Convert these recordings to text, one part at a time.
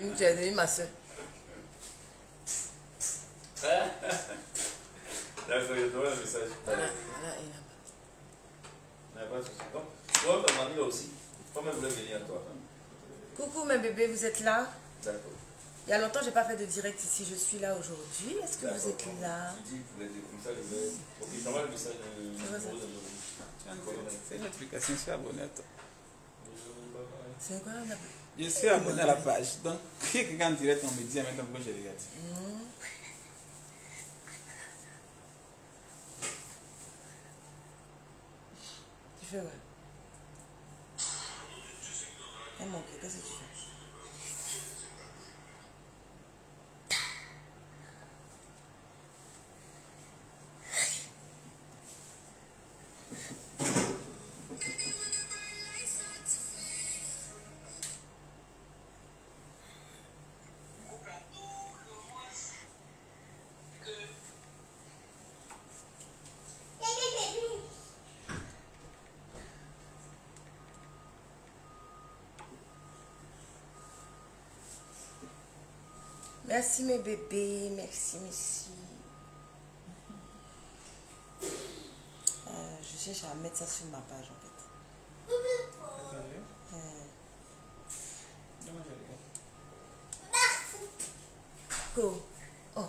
Tu es devenue ma soeur. D'accord, je donne un message. Voilà, Donc, toi, ta mamie là aussi. Comment elle voulait venir à toi? coucou mes bébés, vous êtes là? D'accord. Il y a longtemps, j'ai pas fait de direct ici. Je suis là aujourd'hui. Est-ce que vous êtes là? Tu dis pour les comme ça, je vais. Ok, je t'envoie le message. C'est une application, je suis abonné à toi. C'est quoi on a... Je suis abonné à la page. Donc, quelqu'un en direct, on me dit maintenant pourquoi je regarde. Tu fais quoi? Eh mon Dieu, qu'est-ce que tu fais? Merci mes bébés, merci, merci. Je cherche à mettre ça sur ma page en fait. Go. Oh.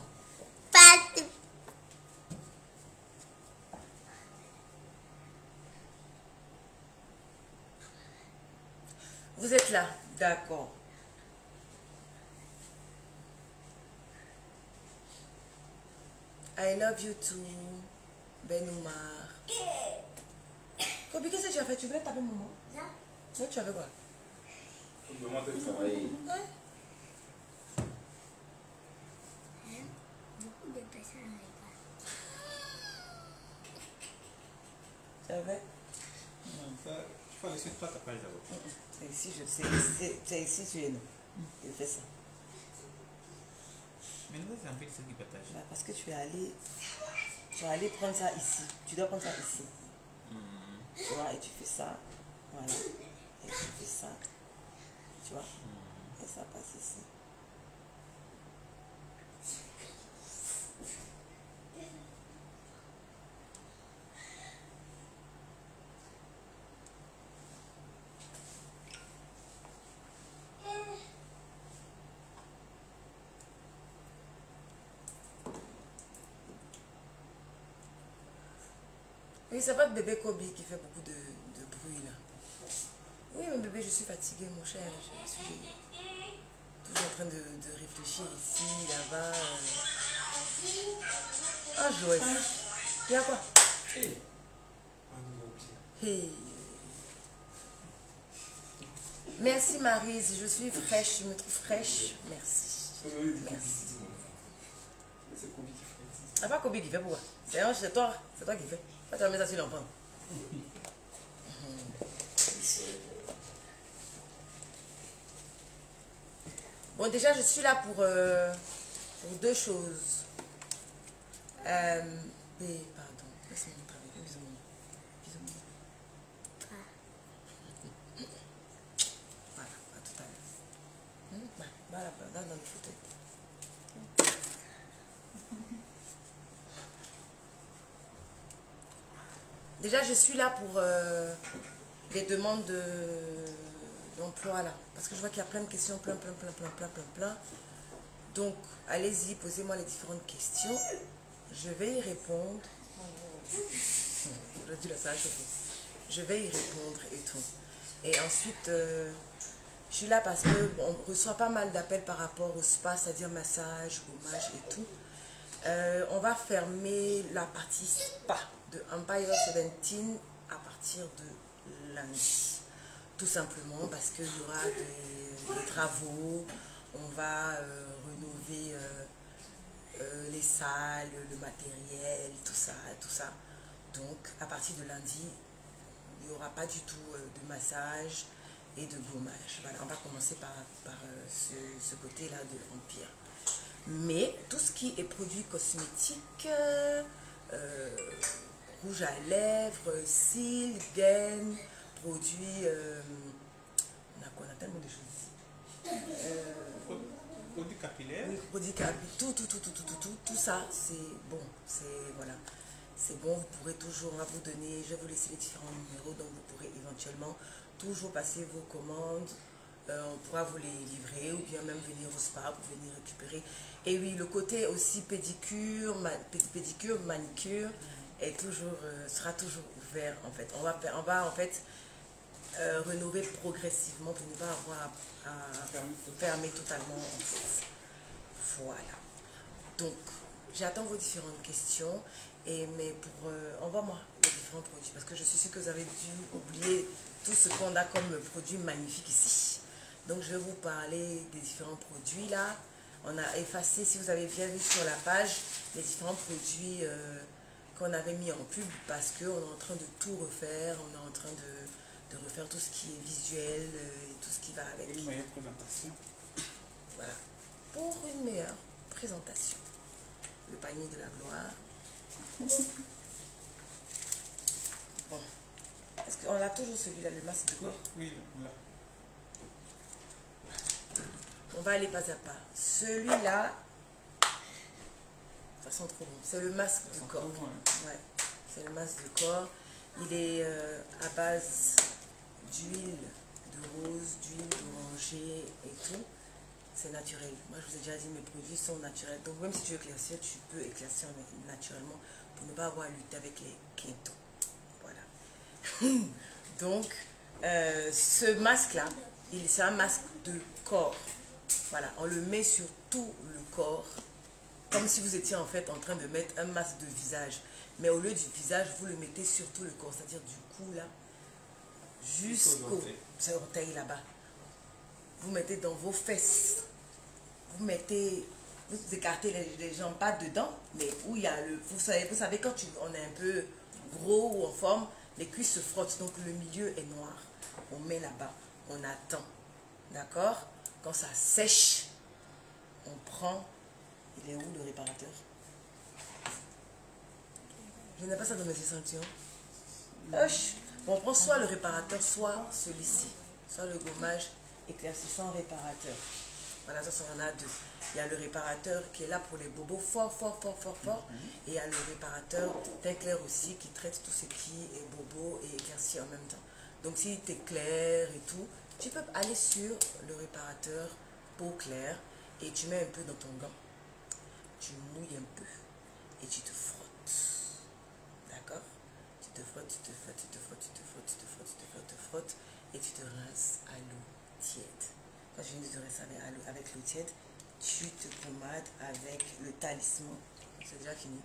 Vous êtes là, d'accord. I love you too, Ben Oumar. Kobi, qu'est-ce que tu as fait? Tu voulais taper maman? Non. Non, tu as fait quoi? Comment tu travailles? Ouais. Beaucoup de personnes regardent. Tu as fait? Non, ça, il faut aller sur toi ta page d'abord. C'est ici, c'est ici, tu es là. Il fait ça. Mais nous, c'est un peu ceux qui partagent. Bah, parce que tu es allé prendre ça ici. Tu dois prendre ça ici. Tu vois, et tu fais ça. Voilà. Et tu fais ça. Tu vois? Et ça passe ici. Oui, c'est votre bébé Kobe qui fait beaucoup de bruit là. Oui, mon bébé, je suis fatiguée, mon cher. Je suis toujours en train de réfléchir ici, là-bas. Ah, Joël. Il y a quoi? Hey. Merci Maryse, je suis fraîche, je me trouve fraîche. Merci. Merci. Ah, pas Kobe qui fait pourquoi? C'est toi qui fais. Toi, tu vas mettre ça sur l'enfant. Bon, déjà, je suis là pour deux choses. Pardon, laisse-moi travailler. Bisous. Voilà, à tout à l'heure. Voilà, dans le fauteuil. Déjà, je suis là pour les demandes d'emploi là. Parce que je vois qu'il y a plein de questions, plein. Donc, allez-y, posez-moi les différentes questions. Je vais y répondre. Je dis la sage, je vais y répondre et tout. Et ensuite, je suis là parce qu'on reçoit pas mal d'appels par rapport au spa, c'est-à-dire massage, gommage et tout. On va fermer la partie spa de Empire 17 à partir de lundi. Tout simplement parce qu'il y aura des travaux, on va rénover les salles, le matériel, tout ça. Donc à partir de lundi, il n'y aura pas du tout de massage et de gommage. Voilà, on va commencer par ce côté-là de Empire. Mais tout ce qui est produits cosmétiques, rouge à lèvres, cils, gaines, produits, on a tellement de choses ici. produits qui appuient tout ça, c'est bon. C'est voilà. C'est bon, vous pourrez toujours, on va vous donner, je vais vous laisser les différents numéros, donc vous pourrez éventuellement toujours passer vos commandes. On pourra vous les livrer ou bien même venir au spa pour venir récupérer. Et oui, le côté aussi pédicure, manicure est toujours, sera toujours ouvert en fait. On va en fait rénover progressivement pour ne pas avoir à fermer totalement en fait. Voilà. Donc, j'attends vos différentes questions. Mais pour envoie-moi les différents produits parce que je suis sûre que vous avez dû oublier tout ce qu'on a comme produit magnifique ici. Donc je vais vous parler des différents produits là. On a effacé, si vous avez bien vu sur la page, les différents produits qu'on avait mis en pub parce qu'on est en train de tout refaire. On est en train de refaire tout ce qui est visuel et tout ce qui va avec. Une meilleure présentation. Voilà. Pour une meilleure présentation. Le panier de la gloire. Bon. Est-ce qu'on a toujours celui-là, le masque de corps? Oui, là. On va aller pas à pas. Celui-là, ça sent trop bon. C'est le masque de corps. Ouais. C'est le masque de corps. Il est à base d'huile de rose, d'huile d'oranger et tout. C'est naturel. Moi, je vous ai déjà dit, mes produits sont naturels. Donc, même si tu veux éclaircir, tu peux éclaircir naturellement pour ne pas avoir à lutter avec les quintaux. Voilà. Donc, ce masque-là, c'est un masque de corps. Voilà, on le met sur tout le corps, comme si vous étiez en fait en train de mettre un masque de visage. Mais au lieu du visage, vous le mettez sur tout le corps, c'est-à-dire du cou là, jusqu'au orteil là-bas. Vous mettez dans vos fesses. Vous mettez, vous écartez les jambes pas dedans, mais où il y a le, vous savez quand on est un peu gros ou en forme, les cuisses se frottent, donc le milieu est noir. On met là-bas, on attend, d'accord? Quand ça sèche, on prend, il est où le réparateur? Je n'ai pas ça dans mes échantillons. Bon, on prend soit le réparateur, soit celui-ci, soit le gommage éclaircissant réparateur. Voilà, ça, on en a deux. Il y a le réparateur qui est là pour les bobos fort. Et il y a le réparateur teint clair aussi qui traite tout ce qui est bobo et éclairci en même temps. Donc, si tu es clair et tout, tu peux aller sur le réparateur peau claire et tu mets un peu dans ton gant. Tu mouilles un peu et tu te frottes. D'accord? Tu te frottes et tu te rinces à l'eau tiède. Quand je viens de te rincer avec l'eau tiède, tu te pommades avec le talisman. C'est déjà fini.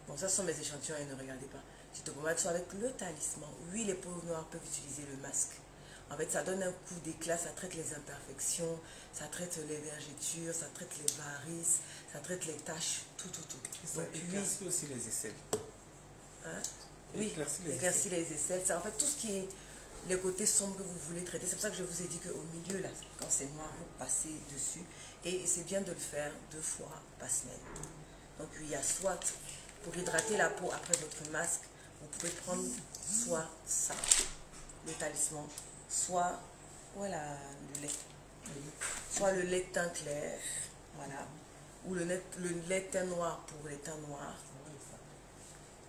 Bon, ça ce sont mes échantillons et ne regardez pas. Tu te pommades soit avec le talisman. Oui, les peaux noires peuvent utiliser le masque. En fait, ça donne un coup d'éclat, ça traite les imperfections, ça traite les vergetures, ça traite les varices, ça traite les taches, tout. Ça éclaircit aussi les aisselles. Hein? Oui, éclaircit les aisselles. C'est en fait tout ce qui est les côtés sombres que vous voulez traiter. C'est pour ça que je vous ai dit qu'au milieu, là, quand c'est noir, vous passez dessus. Et c'est bien de le faire 2 fois par semaine. Donc, il y a soit, pour hydrater la peau après votre masque, vous pouvez prendre soit ça, le talisman, soit, voilà, le lait. Soit le lait teint clair, voilà. Ou le lait teint noir pour les teints noirs.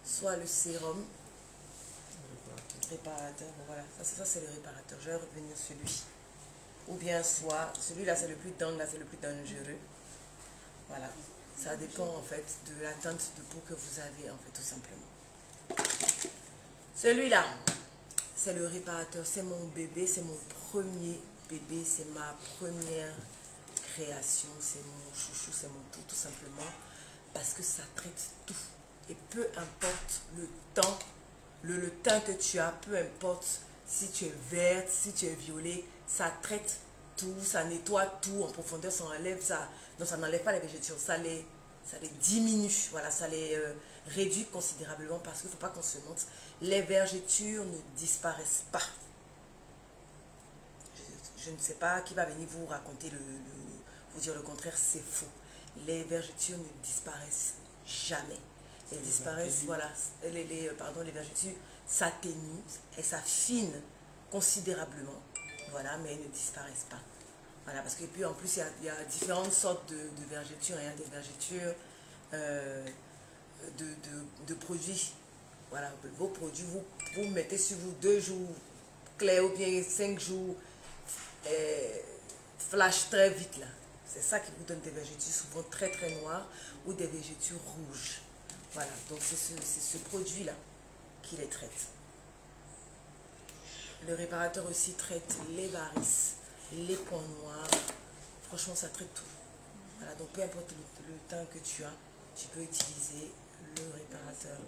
Soit le sérum réparateur, voilà, ça c'est le réparateur, je vais revenir sur lui. Ou bien soit, celui-là c'est le plus dangereux. Voilà, ça dépend en fait de la teinte de peau que vous avez en fait tout simplement. Celui-là, c'est le réparateur, c'est mon bébé, c'est mon premier bébé, c'est ma première création, c'est mon chouchou, c'est mon tout simplement, parce que ça traite tout. Et peu importe le temps, le teint que tu as, peu importe si tu es verte, si tu es violet, ça traite tout, ça nettoie tout en profondeur, ça enlève ça. Non, ça n'enlève pas les végétures, ça les diminue, voilà, ça les réduit considérablement parce qu'il ne faut pas qu'on se mente. Les vergetures ne disparaissent pas. Je ne sais pas qui va venir vous raconter, vous dire le contraire, c'est faux. Les vergetures ne disparaissent jamais. Elles disparaissent, voilà, les vergetures s'atténuent et s'affinent considérablement, voilà, mais elles ne disparaissent pas. Voilà, parce que puis en plus, il y a différentes sortes de vergetures. Il y a des vergetures de produits. Voilà, vos produits, vous mettez sur vous 2 jours clair ou bien 5 jours flash très vite là. C'est ça qui vous donne des vergetures souvent très très noires ou des vergetures rouges. Voilà, donc c'est ce produit-là qui les traite. Le réparateur aussi traite les varices, les points noirs. Franchement, ça traite tout. Voilà, donc peu importe le teint que tu as, tu peux utiliser le réparateur.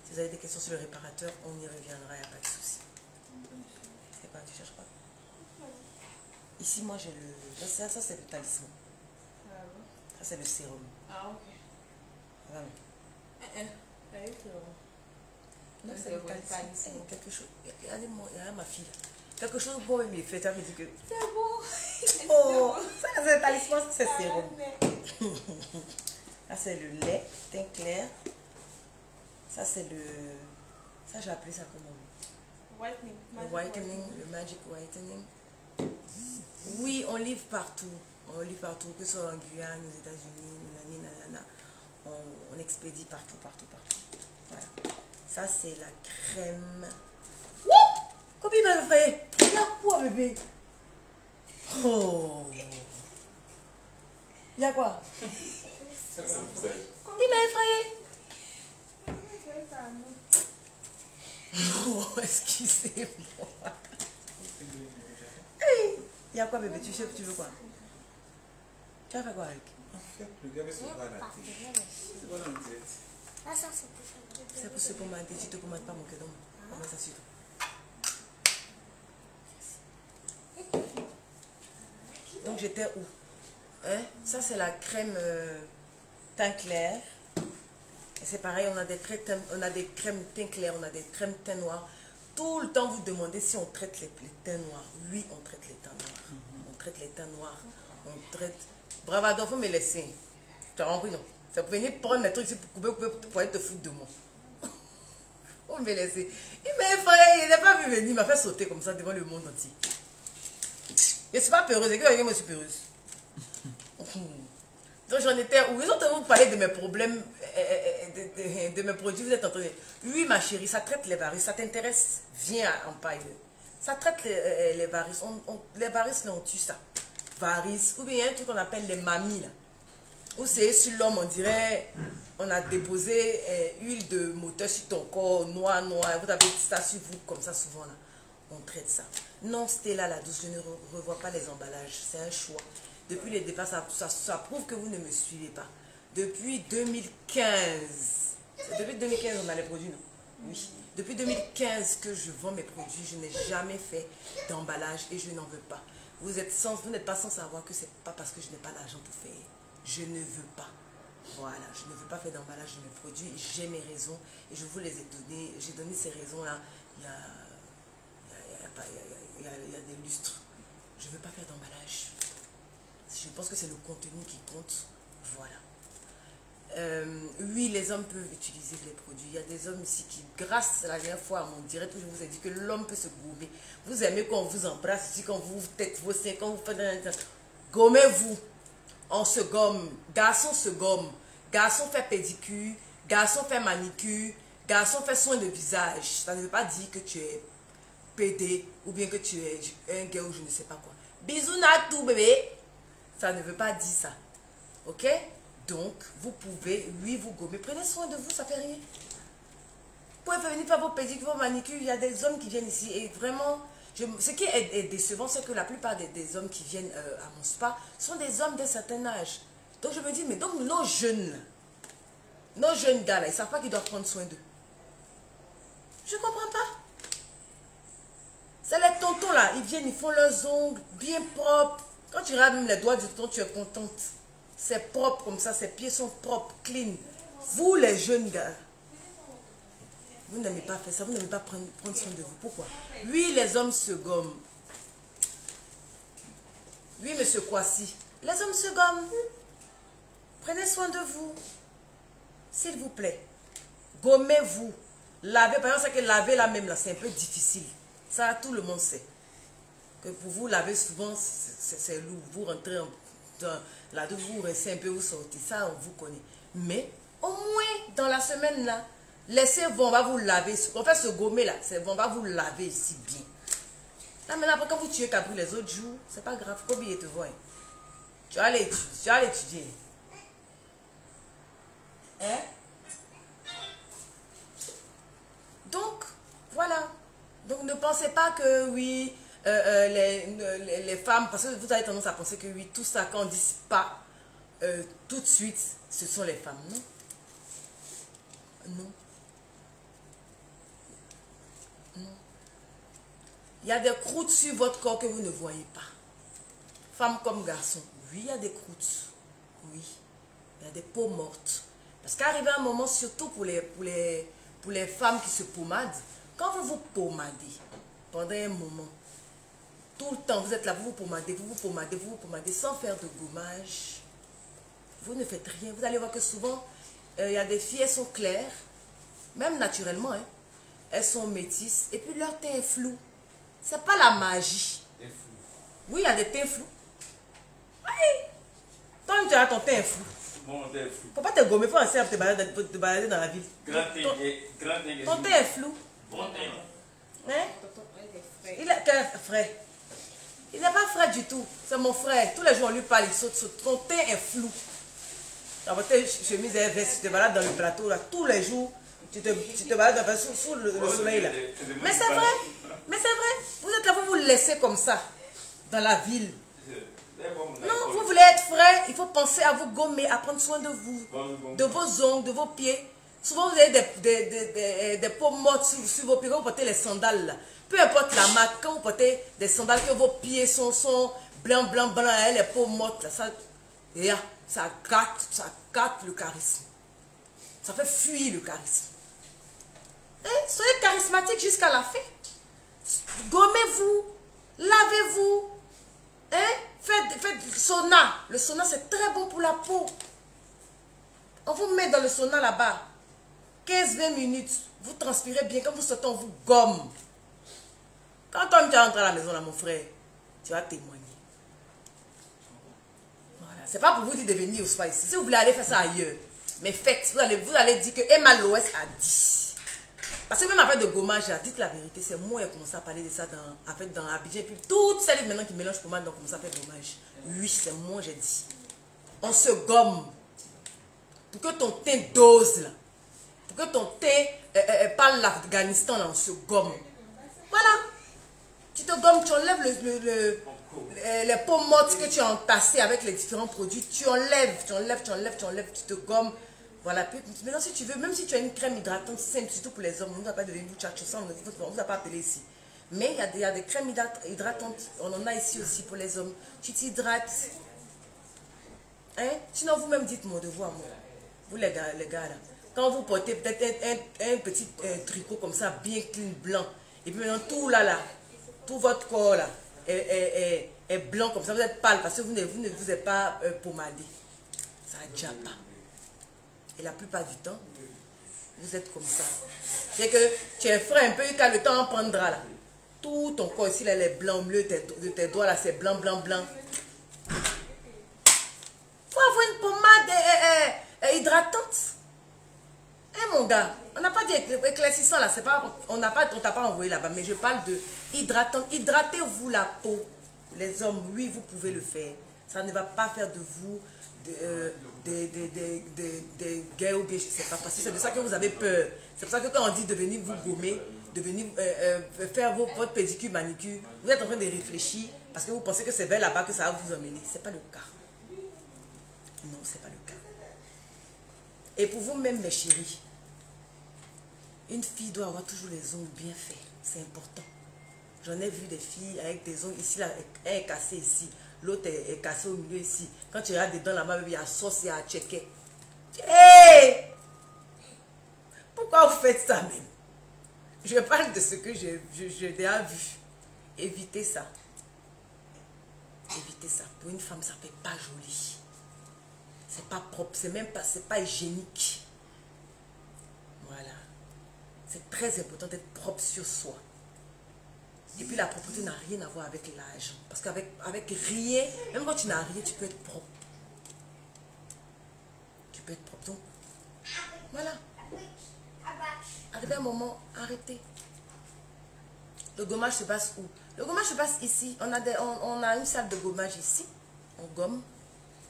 Si vous avez des questions sur le réparateur, on y reviendra, il n'y a pas de souci. C'est pas, tu cherches pas? Ici, moi, j'ai le... Ça c'est le talisman. Ça, c'est le sérum. Ah, ok. Vraiment. Non, c'est le talisman. Quelque chose... Regardez-moi, il y a ma fille. Quelque chose bon, mais fait, ça me dit que... C'est bon. Oh, ça, c'est le talisman, ça, c'est le sérum. Là, c'est le lait, teint clair. Ça, c'est le... Ça, j'ai appelé ça comment? Whitening. Le whitening, le magic whitening. Oui, on livre partout. On livre partout, que ce soit en Guyane, aux États-Unis, nanana. On expédie partout, partout, partout. Voilà. Ça, c'est la crème. Wouh! Copie m'a fait. Il y a quoi, bébé? Oh! Il y a quoi? Il m'a effrayé. Oh, excusez-moi. Hey, il y a quoi, bébé? Tu sais, tu veux quoi? Tu vas faire quoi avec? Ah, ça, c'est pour ça. C'est pour se pommader. Tu te pommades pas mon cœur. Comment ça suit? Donc j'étais où? Hein? Ça c'est la crème teint clair. Et c'est pareil, on a des crèmes teint clair, on a des crèmes teint noir. Tout le temps vous demandez si on traite les teints noirs. Oui, on traite les teints noirs. On traite les teints noirs. On traite... Bravado, faut me laisser. Tu as compris, non? C'est pour venir prendre les trucs pour aller te foutre de moi. On me laisser. Il m'a effrayé, il n'a pas vu venir, il m'a fait sauter comme ça devant le monde entier. Je ne suis pas peureuse, et que moi je suis peureuse. Donc j'en étais où? Ils ont tellement parlé de mes problèmes, de mes produits, vous êtes en train de... Oui ma chérie, ça traite les varices, ça t'intéresse? Viens en paille. Ça traite les varices, les varices là on tue ça. Varices, ou bien il y a un truc qu'on appelle les mamies là. Où c'est sur l'homme, on dirait, on a déposé huile de moteur sur ton corps, noir, vous avez ça sur vous, comme ça souvent là. On traite ça. Non, Stella la douce, je ne revois pas les emballages, c'est un choix. Depuis les départs, ça prouve que vous ne me suivez pas. Depuis 2015, depuis 2015 on a les produits, non? Oui. Depuis 2015 que je vends mes produits, je n'ai jamais fait d'emballage et je n'en veux pas. Vous n'êtes pas sans savoir que c'est pas parce que je n'ai pas l'argent pour faire. Je ne veux pas. Voilà, je ne veux pas faire d'emballage de mes produits. J'ai mes raisons et je vous les ai données. J'ai donné ces raisons-là il y a des lustres. Je ne veux pas faire d'emballage. Je pense que c'est le contenu qui compte. Voilà. Oui, les hommes peuvent utiliser les produits. Il y a des hommes ici qui, grâce à la dernière fois à mon direct où je vous ai dit que l'homme peut se gommer. Vous aimez qu'on vous embrasse ici, quand vous tête vos seins, quand vous faites... Gommez-vous. On se gomme. Garçon se gomme. Garçon fait pédicure. Garçon fait manicure. Garçon fait soin de visage. Ça ne veut pas dire que tu es pédé ou bien que tu es un gars ou je ne sais pas quoi. Bisous tout bébé. Ça ne veut pas dire ça. Ok? Donc, vous pouvez, oui, vous gommer. Prenez soin de vous, ça fait rien. Vous pouvez venir faire vos pédicures, vos manicures. Il y a des hommes qui viennent ici et vraiment... ce qui est décevant, c'est que la plupart des hommes qui viennent à mon spa sont des hommes d'un certain âge. Donc je me dis, mais donc nos jeunes gars là, ils ne savent pas qu'ils doivent prendre soin d'eux. Je ne comprends pas. C'est les tontons là, ils viennent, ils font leurs ongles bien propres. Quand tu regardes même les doigts du tonton, tu es contente. C'est propre comme ça, ses pieds sont propres, clean. Vous les jeunes gars, vous n'aimez pas faire ça, vous n'aimez pas prendre soin de vous. Pourquoi? Oui, les hommes se gomment. Oui, monsieur Kwasi, les hommes se gomment. Prenez soin de vous. S'il vous plaît. Gommez-vous. Lavez, par exemple, c'est que laver là même, là, c'est un peu difficile. Ça, tout le monde sait. que pour vous laver souvent, c'est lourd. Vous rentrez dans la douche, vous restez un peu, vous sortez. Ça, on vous connaît. Mais au moins, dans la semaine là, laissez, on va vous laver. On fait ce gommer là, on va vous laver ici bien. Là maintenant, après, quand vous tuez Capri les autres jours, c'est pas grave, faut oublier te voir. Tu vas aller étudier. Hein? Donc, voilà. Donc, ne pensez pas que, oui, les femmes, parce que vous avez tendance à penser que, oui, tout ça, quand on dit pas tout de suite, ce sont les femmes. Non. Non. Non. Il y a des croûtes sur votre corps que vous ne voyez pas. Femmes comme garçons. Oui, il y a des croûtes. Oui. Il y a des peaux mortes. Parce qu'arrivé un moment, surtout pour les femmes qui se pommadent, quand vous vous pommadez, pendant un moment, tout le temps, vous êtes là, vous vous pommadez, sans faire de gommage, vous ne faites rien. Vous allez voir que souvent, il y a des filles, elles sont claires, même naturellement, hein, elles sont métisses, et puis leur teint est flou. C'est pas la magie. Oui, il y a des teints flous. Oui. Toi, tu as ton teint est flou. Faut pas te gommer, faut essayer de te balader dans la ville. Ton teint est flou. Hein? Il est frais. Il n'est pas frais du tout. C'est mon frère. Tous les jours on lui parle, il saute. Ton teint est flou. Dans votre chemise et veste, tu te balades dans le plateau là. Tous les jours, tu te balades sous le soleil là. Mais c'est vrai. Mais c'est vrai. Vous êtes là, vous vous laissez comme ça. Dans la ville. Non, vous voulez être frais, il faut penser à vous gommer, à prendre soin de vous, de vos ongles, de vos pieds. Souvent, vous avez des peaux mortes sur vos pieds quand vous portez les sandales. Là. Peu importe la marque, quand vous portez des sandales, que vos pieds sont blancs, les peaux mortes, là, ça gâte le charisme. Ça fait fuir le charisme. Soyez charismatique jusqu'à la fin. Gommez-vous, lavez-vous. Faites du sauna. Le sauna, c'est très bon pour la peau. On vous met dans le sauna là-bas. 15-20 minutes. Vous transpirez bien. Quand vous sortez, on vous gomme. Quand tu vas rentrer à la maison, là, mon frère, tu vas témoigner. Voilà. C'est pas pour vous dire de venir au spa ici. Si vous voulez aller faire ça ailleurs, mais faites. Vous allez dire que Emma Loès a dit. Parce que même avec de gommage, dites la vérité, c'est moi qui ai commencé à parler de ça dans Abidjan. Et puis toutes celles maintenant qui mélangent pommade ont commencé à faire gommage. Oui, c'est moi, j'ai dit. On se gomme. Pour que ton teint dose là. Pour que ton teint parle l'Afghanistan là, on se gomme. Voilà. Tu te gommes, tu enlèves les peaux mortes que tu as entassées avec les différents produits. Tu enlèves, tu te gommes. Voilà, maintenant si tu veux, même si tu as une crème hydratante simple, surtout pour les hommes, on ne va pas devenir vous chercher ça, on ne vous a pas appelé ici. Mais il y a des crèmes hydratantes, on en a ici aussi pour les hommes. Tu t'hydrates. Hein? Sinon vous-même dites mon devoir, moi. Vous les gars là. Quand vous portez peut-être un petit tricot comme ça, bien clean, blanc, et puis maintenant tout là, tout votre corps là est blanc comme ça, vous êtes pâle parce que vous ne vous êtes pas pommadé. Ça ne déjà pas. Et la plupart du temps, vous êtes comme ça. C'est que tu es frais un peu, quand le temps en prendra là. Tout ton corps ici, là, les blancs, au milieu de tes doigts là, c'est blanc. Il faut avoir une pommade hydratante. Hein, mon gars, on n'a pas dit éclaircissant là, c'est pas, on t'a pas envoyé là-bas, mais je parle de hydratante. Hydratez-vous la peau. Les hommes, oui, vous pouvez le faire. Ça ne va pas faire de vous des gays ou bien je ne sais pas, parce que c'est de ça que vous avez peur. C'est pour ça que quand on dit de venir vous gommer, de venir faire votre pédicure, manicure, vous êtes en train de réfléchir parce que vous pensez que c'est vers là-bas que ça va vous emmener. Ce n'est pas le cas. Non, ce n'est pas le cas. Et pour vous-même, mes chéris, une fille doit avoir toujours les ongles bien faits. C'est important. J'en ai vu des filles avec des ongles ici, là, elle est cassée ici. L'autre est cassé au milieu ici. Quand tu regardes dedans là-bas, il y a sauce et à checker. Hey! Pourquoi vous faites ça même? Je parle de ce que j'ai déjà vu. Évitez ça. Évitez ça. Pour une femme, ça ne fait pas joli. C'est pas propre. C'est même pas, c'est pas hygiénique. Voilà. C'est très important d'être propre sur soi. Et puis la propreté n'a rien à voir avec l'âge. Parce qu'avec rien, même quand tu n'as rien, tu peux être propre. Tu peux être propre. Donc, voilà. Arrivé un moment, arrêtez. Le gommage se passe où? Le gommage se passe ici. On a une salle de gommage ici. On gomme.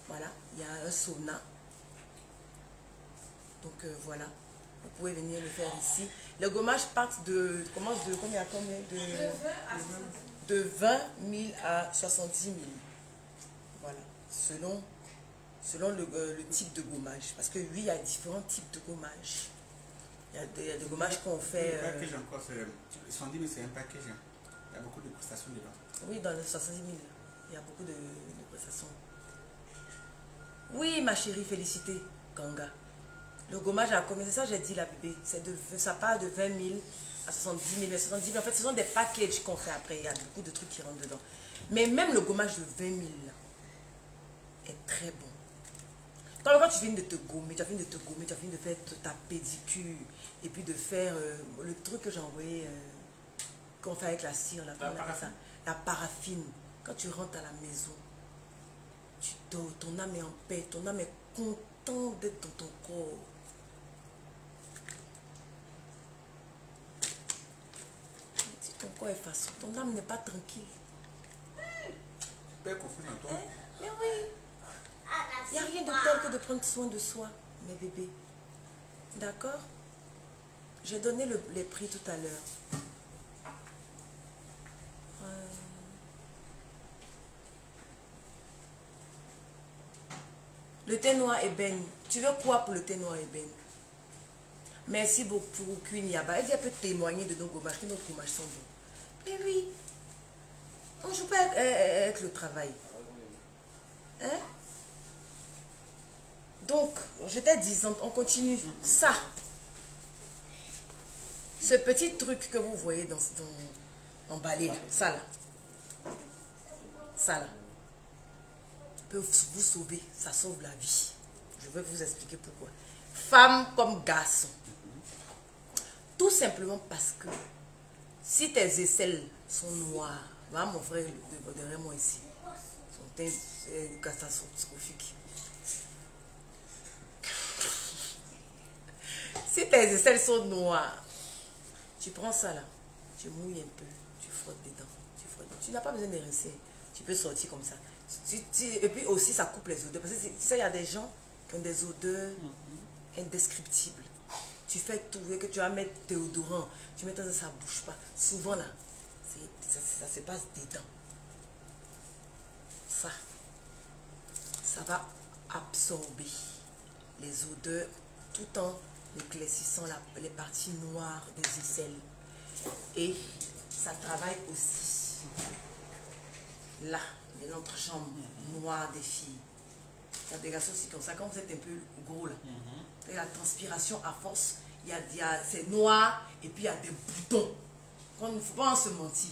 Voilà. Il y a un sauna. Donc voilà. Vous pouvez venir le faire ici. Le gommage part de combien de 20 000 à 70 000. Voilà. Selon le type de gommage. Parce que oui, il y a différents types de gommage. Il y a des gommages qu'on fait. Le package encore, 70 000, c'est un package. Il y a beaucoup de prestations dedans. Oui, dans les 70 000, il y a beaucoup de prestations. Oui, ma chérie, félicité, Ganga. Le gommage a commencé, ça j'ai dit la bébé, ça part de 20 000 à 70 000. 70 000, en fait, ce sont des packages qu'on fait après. Il y a beaucoup de trucs qui rentrent dedans. Mais même le gommage de 20 000 là, est très bon. Quand tu viens de te gommer, tu as fini de te gommer, tu as fini de faire ta pédicure et puis de faire le truc que j'ai envoyé, qu'on fait avec la cire, là, la paraffine. Quand tu rentres à la maison, tu dors, ton âme est en paix, ton âme est contente d'être dans ton corps. Si ton corps est facile, ton âme n'est pas tranquille. Tu peux confondre en toi. Mais oui. Il n'y a rien de tel que de prendre soin de soi, mes bébés. D'accord? J'ai donné les prix tout à l'heure. Le thé noir ébène. Tu veux quoi pour le thé noir ébène? Merci beaucoup pour Queen Yaba. Elle peut témoigner de nos gommages, que nos gommages sont bons. Mais oui, on ne joue pas avec le travail. Hein? Donc, j'étais disante, on continue. Ça, ce petit truc que vous voyez dans emballé, ça là, peut vous sauver, ça sauve la vie. Je vais vous expliquer pourquoi. Femme comme garçon. Tout simplement parce que si tes aisselles sont noires, voilà mon frère derrière moi ici, son teint est catastrophique. Si tes aisselles sont noires, tu prends ça là, tu mouilles un peu, tu frottes dedans, tu n'as pas besoin de rincer, tu peux sortir comme ça. Et puis aussi ça coupe les odeurs, parce que tu sais, il y a des gens qui ont des odeurs indescriptibles. Tu fais tout, et que tu vas mettre déodorant, tu mets dans ça, ça ne bouge pas. Souvent là, ça se passe dedans. Ça va absorber les odeurs tout en éclaircissant les parties noires des aisselles. Et ça travaille aussi là, de notre jambe noire des filles. Il y a des garçons aussi comme ça, quand vous êtes un peu gros là, la transpiration à force, c'est noir et puis il y a des boutons. Il ne faut pas en se mentir.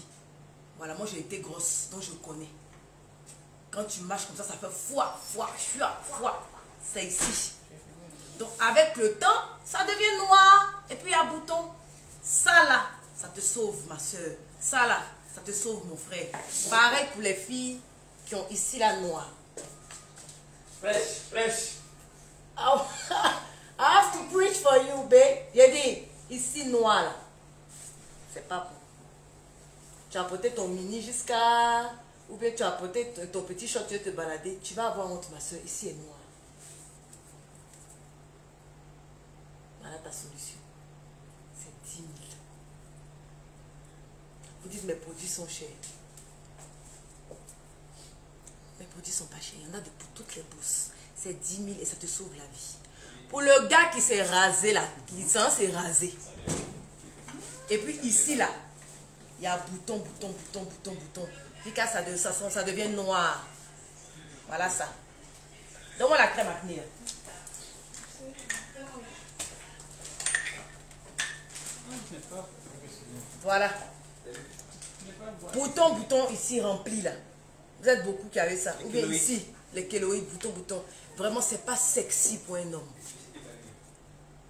Voilà, moi j'ai été grosse, donc je connais. Quand tu marches comme ça, ça fait foi. C'est ici. Donc avec le temps, ça devient noir et puis il y a bouton. Ça là, ça te sauve ma soeur. Ça là, ça te sauve mon frère. Pareil pour les filles qui ont ici la noire. Fresh. Oh, I have to preach for you, babe. J'ai dit, ici noir là. C'est pas bon. Tu as porté ton mini jusqu'à... Ou bien tu as porté ton petit short, tu veux te balader. Tu vas avoir honte, ma soeur. Ici est noir. Voilà ta solution. C'est 10 000. Vous dites, mes produits sont chers. Mes produits sont pas chers. Il y en a pour toutes les bourses. C'est 10 000 et ça te sauve la vie. Pour le gars qui s'est rasé là, qui s'est rasé. Et puis ici là, il y a bouton. Puis quand ça devient noir. Voilà ça. Donne-moi la crème acné. Voilà. Bouton ici rempli là. Vous êtes beaucoup qui avez ça. Ou bien ici, les kéloïdes, bouton. Vraiment, c'est pas sexy pour un homme.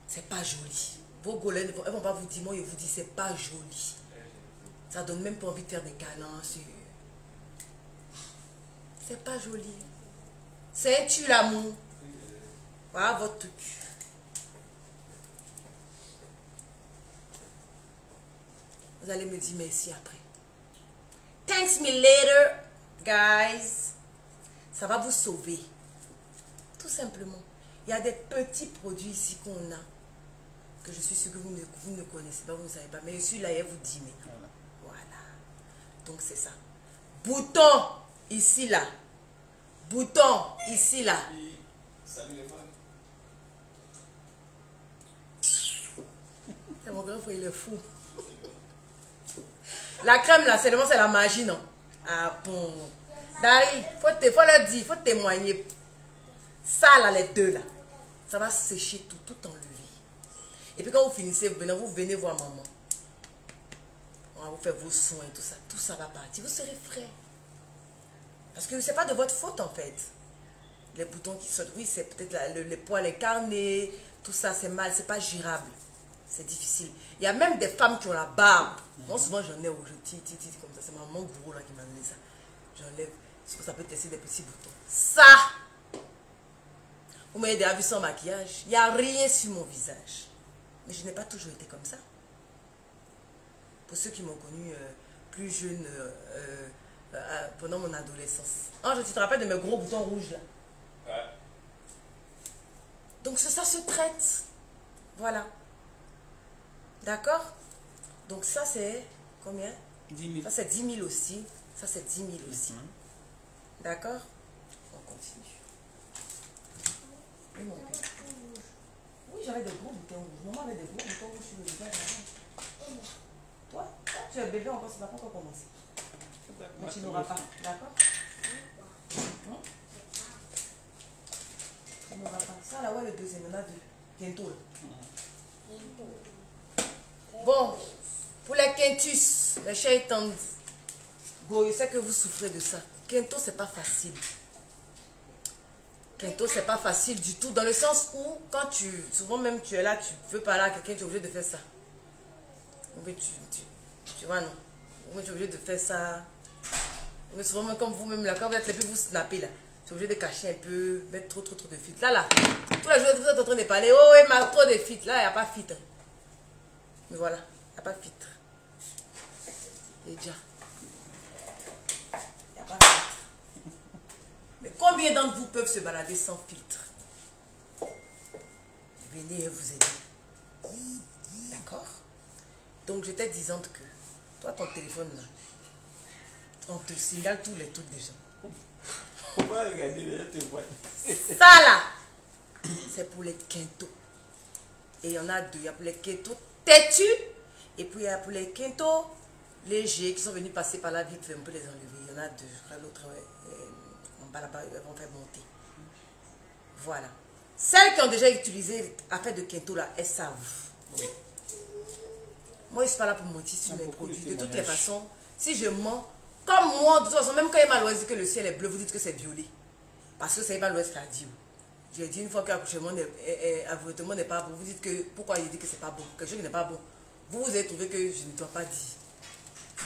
C'est pas joli. Vos golènes, elles vont pas vous dire, moi je vous dis, c'est pas joli. Ça donne même pas envie de faire des câlins. C'est pas joli. C'est un tue l'amour. Voilà votre truc. Vous allez me dire merci après. Thanks me later, guys. Ça va vous sauver. Tout simplement. Il y a des petits produits ici qu'on a. Que je suis sûre que vous ne connaissez pas, vous ne savez pas. Mais celui-là, il vous dit. Mais voilà. Donc c'est ça. Bouton ici, là. Bouton ici, là. Salut les femmes. C'est mon grand frère, il est fou. La crème là, c'est la magie, non? Ah bon. Dari, faut le dire, faut témoigner. Ça là, les deux là, ça va sécher tout enlever. Et puis quand vous finissez, vous venez voir maman. On va vous faire vos soins, tout ça va partir. Vous serez frais. Parce que c'est pas de votre faute en fait. Les boutons qui sortent, oui, c'est peut-être les poils incarnés, tout ça, c'est mal, c'est pas gérable. C'est difficile. Il y a même des femmes qui ont la barbe. Moi, souvent, j'en ai où je tire comme ça. C'est maman gourou là qui m'a donné ça. J'enlève. Parce que ça peut tester des petits boutons. Ça! Vous m'avez déjà vu sans maquillage. Il n'y a rien sur mon visage. Mais je n'ai pas toujours été comme ça. Pour ceux qui m'ont connu plus jeune pendant mon adolescence. Ah, je te rappelle de mes gros boutons rouges là. Ouais. Donc ça se traite. Voilà. D'accord? Donc ça c'est combien? 10 000. Ça c'est 10 000 aussi. Ça c'est 10 000 aussi. D'accord? On continue. Oui, mon père. Oui, j'avais des gros boutons rouges. Maman avait des gros boutons rouges sur le visage. Toi, tu es bébé encore, ça n'a pas encore commencé. Mais tu n'auras pas. D'accord? Hein? Tu n'auras pas. Ça là, ouais, le deuxième, on a deux. Bientôt là. Bon, pour les quintus, les chers tendres, je sais que vous souffrez de ça. Quinto, c'est pas facile. Quinto, c'est pas facile du tout. Dans le sens où, quand souvent même tu es là, tu veux parler à quelqu'un, tu es obligé de faire ça. Mais tu vois, non. Tu es obligé de faire ça. Mais souvent, même comme vous-même là, quand vous êtes là, puis vous snappez là. Tu es obligé de cacher un peu, mettre trop de filtres. Là, tous les jours, vous êtes en train de parler. Oh, il m'a trop de filtres. Là, il n'y a pas de filtre. Mais voilà, il n'y a pas de filtre. Et déjà. Il n'y a pas de filtre. Mais combien d'entre vous peuvent se balader sans filtre? Venez vous aider. D'accord? Donc, j'étais disante que, toi, ton téléphone là, on te signale tous les trucs des gens. Pourquoi regarder les téléphones? Ça là, c'est pour les quintos. Et il y en a deux. Il y a pour les quintos têtus. Et puis il y a pour les quintos légers qui sont venus passer par la vie. On peut les enlever. Il y en a deux. L'autre, en bas là-bas, ils vont faire monter. Voilà. Celles qui ont déjà utilisé affaire de quinto là, elles savent. Oui. Moi, je ne suis pas là pour mentir sur mes produits. De toutes les façons, si je mens, comme moi, de toute façon, même quand Emmanuel dit que le ciel est bleu, vous dites que c'est violet. Parce que c'est Emmanuel qui a dit. J'ai dit une fois que l'accouchement n'est pas bon. Vous dites que pourquoi il dit que c'est pas bon, quelque chose qui n'est pas bon. Vous avez trouvé que je ne dois pas dire.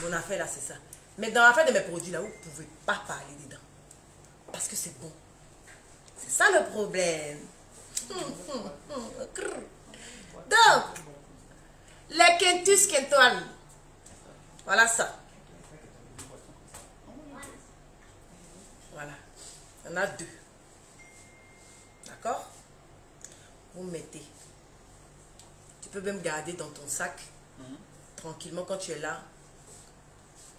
Mon affaire là, c'est ça. Mais dans l'affaire de mes produits là, vous ne pouvez pas parler dedans. Parce que c'est bon. C'est ça le problème. Donc, les quintus quintoines. Voilà ça. Voilà. Il y en a deux. D'accord? Vous mettez. Tu peux même garder dans ton sac. Tranquillement, quand tu es là,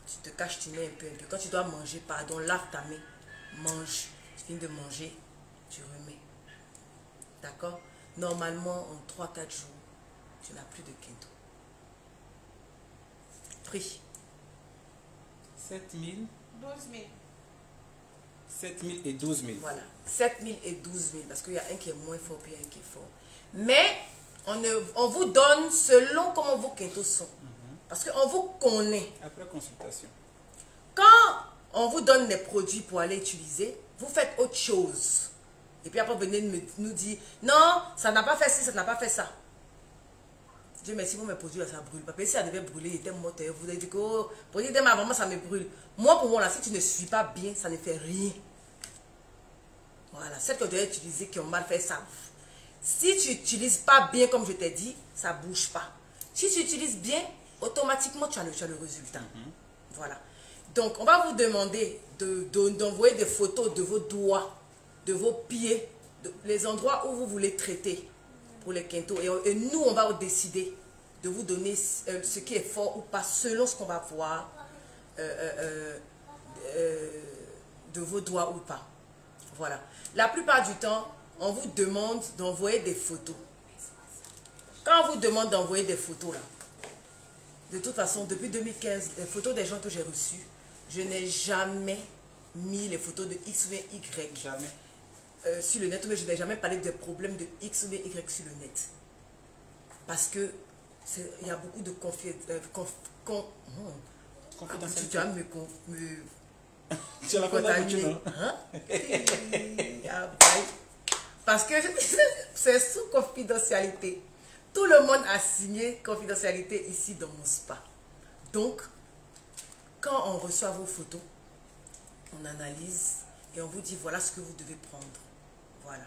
tu te caches, tu mets un peu. Quand tu dois manger, pardon, lave ta main. Mange. Tu finis de manger, tu remets. D'accord? Normalement, en 3-4 jours, tu n'as plus de quinto. Prix. 7 000. 12 000. 7 000 et 12 000. Voilà. 7 000 et 12 000. Parce qu'il y a un qui est moins fort et un qui est fort. Mais, on vous donne selon comment vos quintos sont. Parce qu'on vous connaît. Après consultation. Quand on vous donne des produits pour aller utiliser, vous faites autre chose. Et puis après, vous venez nous dire, non, ça n'a pas fait ci, ça n'a pas fait ça. Dieu merci, pour mes produits, là, ça brûle pas. Si ça devait brûler, il était mort. Vous avez dit que, oh, produit de ma maman, ça me brûle. Moi, pour moi, là, si tu ne suis pas bien, ça ne fait rien. Voilà, celles que tu dois utiliser qui ont mal fait ça. Si tu n'utilises pas bien, comme je t'ai dit, ça ne bouge pas. Si tu utilises bien, automatiquement, tu as le résultat. Voilà. Donc, on va vous demander d'envoyer des photos de vos doigts, de vos pieds, les endroits où vous voulez traiter pour les quintos. Et nous, on va décider de vous donner ce qui est fort ou pas, selon ce qu'on va voir de vos doigts ou pas. Voilà. La plupart du temps, on vous demande d'envoyer des photos. Quand on vous demande d'envoyer des photos, là, de toute façon, depuis 2015, les photos des gens que j'ai reçus, je n'ai jamais mis les photos de X ou Y. Jamais. Sur le net, mais je n'ai jamais parlé des problèmes de X ou Y sur le net. Parce que il y a beaucoup de confidentialité. Tu vas me Tu as la contaminer. Hein? Parce que c'est sous confidentialité. Tout le monde a signé confidentialité ici dans mon spa. Donc, quand on reçoit vos photos, on analyse et on vous dit voilà ce que vous devez prendre. Voilà.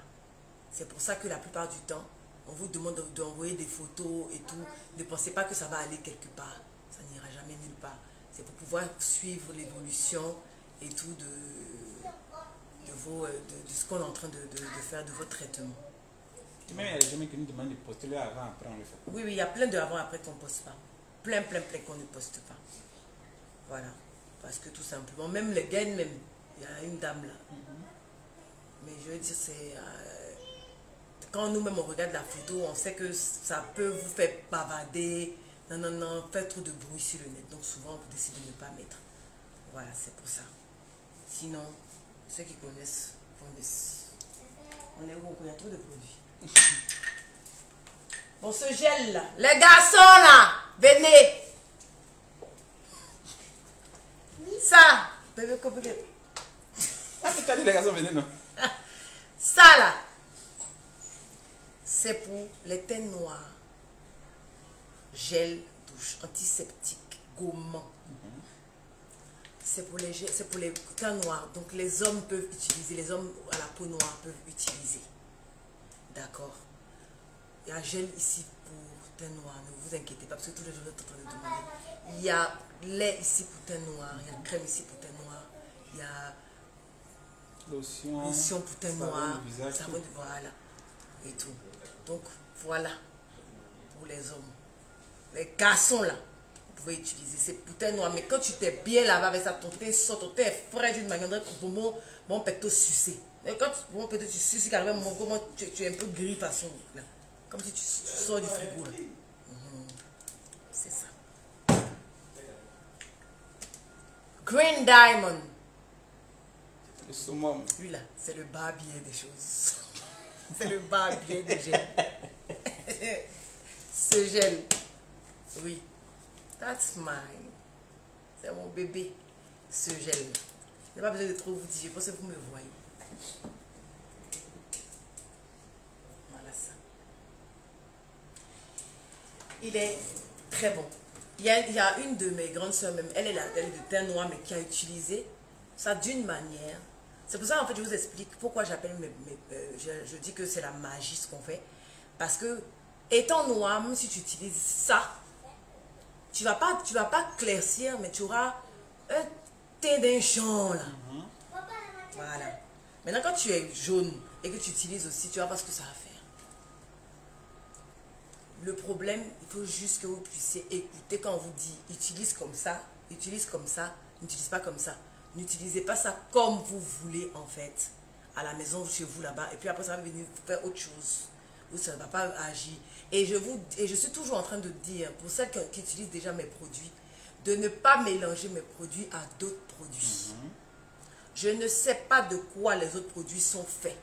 C'est pour ça que la plupart du temps, on vous demande d'envoyer des photos et tout. Ne pensez pas que ça va aller quelque part. Ça n'ira jamais nulle part. C'est pour pouvoir suivre l'évolution et tout de ce qu'on est en train de faire de votre traitement. Même il y a des gens qui nous demandent de poster là avant, après on le fait. Oui, il y a plein de avant après qu'on ne poste pas. Plein qu'on ne poste pas. Voilà. Parce que tout simplement, même les gains, même, il y a une dame là. Mais je veux dire, c'est... quand nous-mêmes on regarde la photo, on sait que ça peut vous faire bavarder, faire trop de bruit sur le net. Donc souvent, on décide de ne pas mettre. Voilà, c'est pour ça. Sinon, ceux qui connaissent, connaissent. On est où? Il y a trop de produits. Bon, ce gel là, les garçons là, venez. Ça, bébé, bébé. Ah, tu as dit les garçons, venez, non? Ça là, c'est pour les teintes noires. Gel douche, antiseptique, gommant. C'est pour les teintes noires. Donc les hommes peuvent utiliser, les hommes à la peau noire peuvent utiliser. D'accord. Il y a gel ici pour teint noir, ne vous inquiétez pas, parce que tous les jours, vous êtes en train de demander. Il y a lait ici pour teint noir, il y a crème ici pour teint noir, il y a lotion pour teint noir, savon de voilà, et tout. Donc, voilà, pour les hommes. Les garçons, là, vous pouvez utiliser, c'est pour teint noir, mais quand tu t'es bien lavé avec ça, ton teint sort, ton teint est frais d'une manière, bon pecto sucé. Mais quand peut-être tu suces, comment tu es un peu gris de façon, là. Comme si tu sors du frigo. C'est ça. Green Diamond. Le summum. Lui là, c'est le barbier des choses. C'est le barbier des gels. Ce gel. Oui. That's mine. C'est mon bébé. Ce gel. Je n'ai pas besoin de trop vous dire. Je pense que vous me voyez. Voilà ça. Il est très bon. Il y a une de mes grandes soeurs, même, elle est de teint noir, mais qui a utilisé ça d'une manière. C'est pour ça, en fait, je vous explique pourquoi j'appelle je dis que c'est la magie ce qu'on fait. Parce que, étant noir, même si tu utilises ça, tu vas pas claircir, mais tu auras un teint d'un jaune, là. Voilà. Maintenant, quand tu es jaune et que tu utilises aussi, tu vas voir ce que ça va faire. Le problème, il faut juste que vous puissiez écouter quand on vous dit utilise comme ça, n'utilise pas comme ça. N'utilisez pas ça comme vous voulez en fait, à la maison, chez vous là-bas. Et puis après, ça va venir faire autre chose. Ou ça ne va pas agir. Et je suis toujours en train de dire, pour celles qui utilisent déjà mes produits, de ne pas mélanger mes produits à d'autres produits. Je ne sais pas de quoi les autres produits sont faits.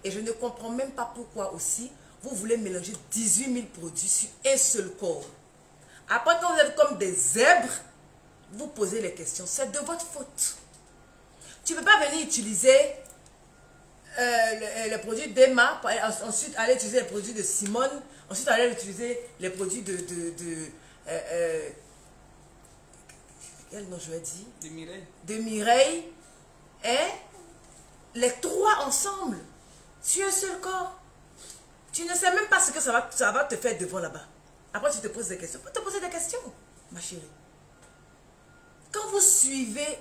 Et je ne comprends même pas pourquoi aussi vous voulez mélanger 18 000 produits sur un seul corps. Après, quand vous êtes comme des zèbres, vous posez les questions. C'est de votre faute. Tu ne peux pas venir utiliser les produits d'Emma, ensuite aller utiliser les produits de Simone, ensuite aller utiliser les produits quel nom je vais dire? De Mireille. De Mireille. Et les trois ensemble, sur un seul corps. Tu ne sais même pas ce que ça va te faire devant là-bas. Après, tu te poses des questions. Faut te poser des questions, ma chérie. Quand vous suivez,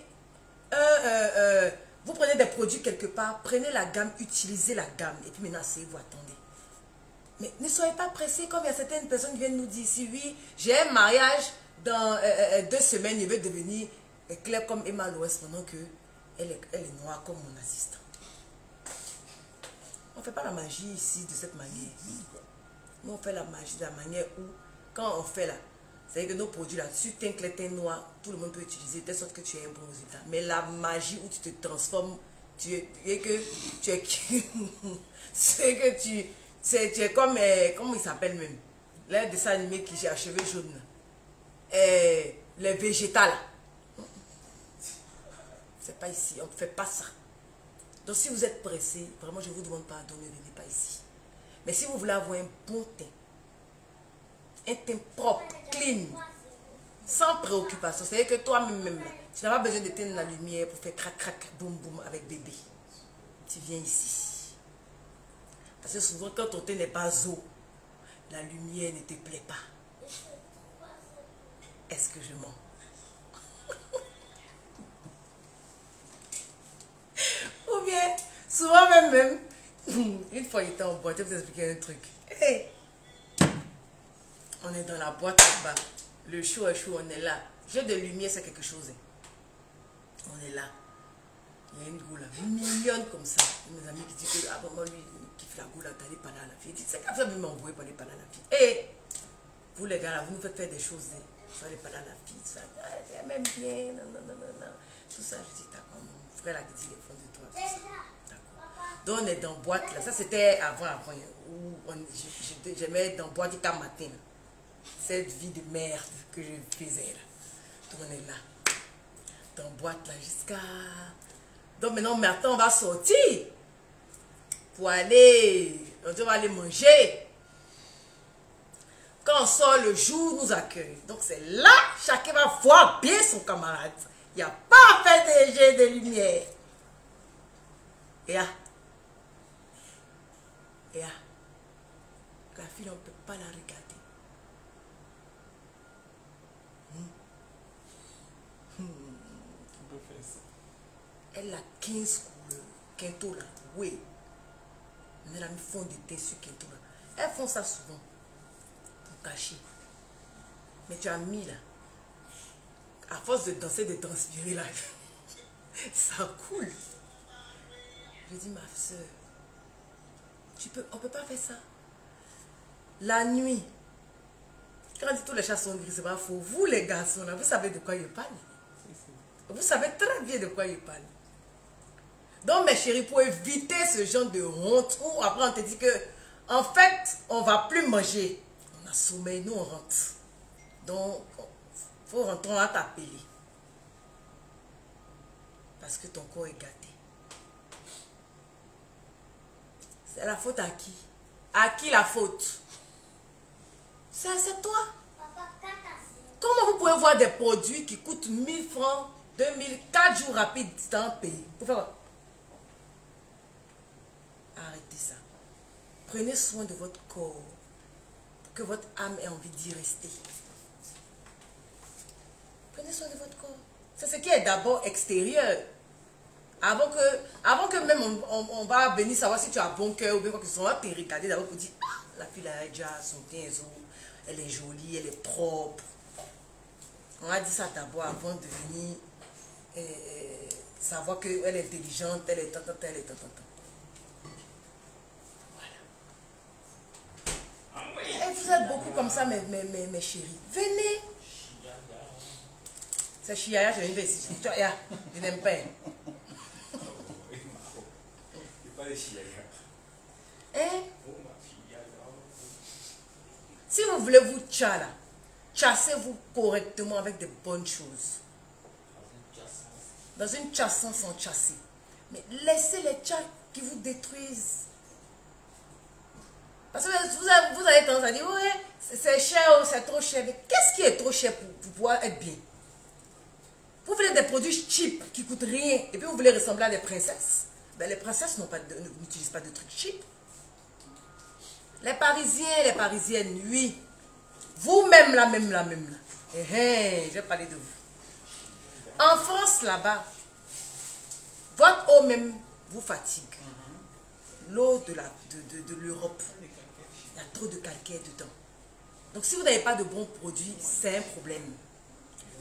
vous prenez des produits quelque part, prenez la gamme, utilisez la gamme. Et puis maintenant, asseyez-vous, attendez. Mais ne soyez pas pressés, comme il y a certaines personnes qui viennent nous dire ici, oui, j'ai un mariage dans 2 semaines, il veut devenir clair comme Emma Loès pendant qu'elle est noire comme mon assistant. On ne fait pas la magie ici de cette manière. Nous, on fait la magie de la manière où, quand on fait là, c'est-à-dire que nos produits là, sur teint clair, teint noir, tout le monde peut utiliser, de telle sorte que tu aies un bon résultat. Mais la magie où tu te transformes, tu es comme, comment il s'appelle même, les dessins animés qui j'ai à cheveux jaunes, les végétales. C'est pas ici, on ne fait pas ça. Donc si vous êtes pressé, vraiment je ne vous demande pardon, ne venez pas ici. Mais si vous voulez avoir un bon teint, un teint propre, clean, sans préoccupation, c'est-à-dire que toi-même, tu n'as pas besoin d'éteindre la lumière pour faire crac, crac, boum, boum avec bébé. Tu viens ici. Parce que souvent quand ton teint n'est pas eau, la lumière ne te plaît pas. Est-ce que je mens? Ou bien, souvent même, une fois il était en boîte, je vais vous expliquer un truc. Hey, on est dans la boîte là-bas, le show est chaud, on est là. J'ai de lumière, c'est quelque chose. On est là. Il y a une goule là, mignonne comme ça. Mes amis qui disent que, ah bon, moi lui, il kiffe la goule là, t'allais pas là à la fille. Il dit, c'est comme ça, vous m'envoyez pas aller pas là à la fille. Hey, vous les gars là, vous nous faites faire des choses. Vous n'allez pas là à la fille, ça, elle m'aime bien, non. Tout ça, je dis, d'accord, mon frère là qui dit les fonds de toi. Donc on est dans boîte là, ça c'était avant où j'aimais dans boîte du matin. Cette vie de merde que je faisais là. Donc on est là, dans boîte là jusqu'à... Donc maintenant on va sortir pour aller, on va aller manger. Quand on sort, le jour nous accueille. Donc c'est là, chacun va voir bien son camarade. Il n'y a pas à faire des jets de lumière. Et là, la fille, on ne peut pas la regarder. On peut faire ça. Elle a 15 couleurs. Quinto là, oui. Elle a mis fond de thé sur Quinto là. Elles font ça souvent. Pour cacher. Mais tu as mis là. À force de danser, de transpirer là. Ça coule. Je dis, ma soeur, on ne peut pas faire ça. La nuit, quand on dit tous les chats sont gris, c'est pas faux. Vous les garçons là, vous savez de quoi je parle. Vous savez très bien de quoi je parle. Donc mes chéris, pour éviter ce genre de honte, où après on te dit que, en fait, on ne va plus manger. On a sommeil, nous on rentre. Donc, il faut rentrer, on va t'appeler. Parce que ton corps est gâté. C'est la faute à qui? À qui la faute? C'est toi. Comment vous pouvez voir des produits qui coûtent 1000 francs, 2000, 4 jours rapides dans un pays? Pour faire quoi? Arrêtez ça. Prenez soin de votre corps. Pour que votre âme ait envie d'y rester. Prenez soin de votre corps. C'est ce qui est d'abord extérieur. Avant que même on va venir savoir si tu as bon cœur ou bien quoi que ce soit, on va te regarder d'abord pour dire, ah, la fille là, elle a déjà son teint, elle est jolie, elle est propre. On a dit ça d'abord avant de venir savoir qu'elle est intelligente, elle est tant. Voilà. Et vous êtes beaucoup comme ça, mes chéris. Venez. C'est chiaya, je viens ici. Je n'aime pas. Hein? Si vous voulez vous tcha là, chassez-vous correctement avec de bonnes choses. Dans une chasse sans chasser. Mais laissez les tchas qui vous détruisent. Parce que vous avez tendance à dire, oui, c'est cher ou c'est trop cher. Mais qu'est-ce qui est trop cher pour pouvoir être bien? Vous voulez des produits cheap qui coûtent rien et puis vous voulez ressembler à des princesses? Ben, les princesses n'utilisent pas de trucs cheap. Les Parisiens, les Parisiennes, oui. Vous-même, la même, là. Je vais parler de vous. En France, là-bas, votre eau même vous fatigue. L'eau de l'Europe, il y a trop de calcaire dedans. Donc, si vous n'avez pas de bons produits, c'est un problème.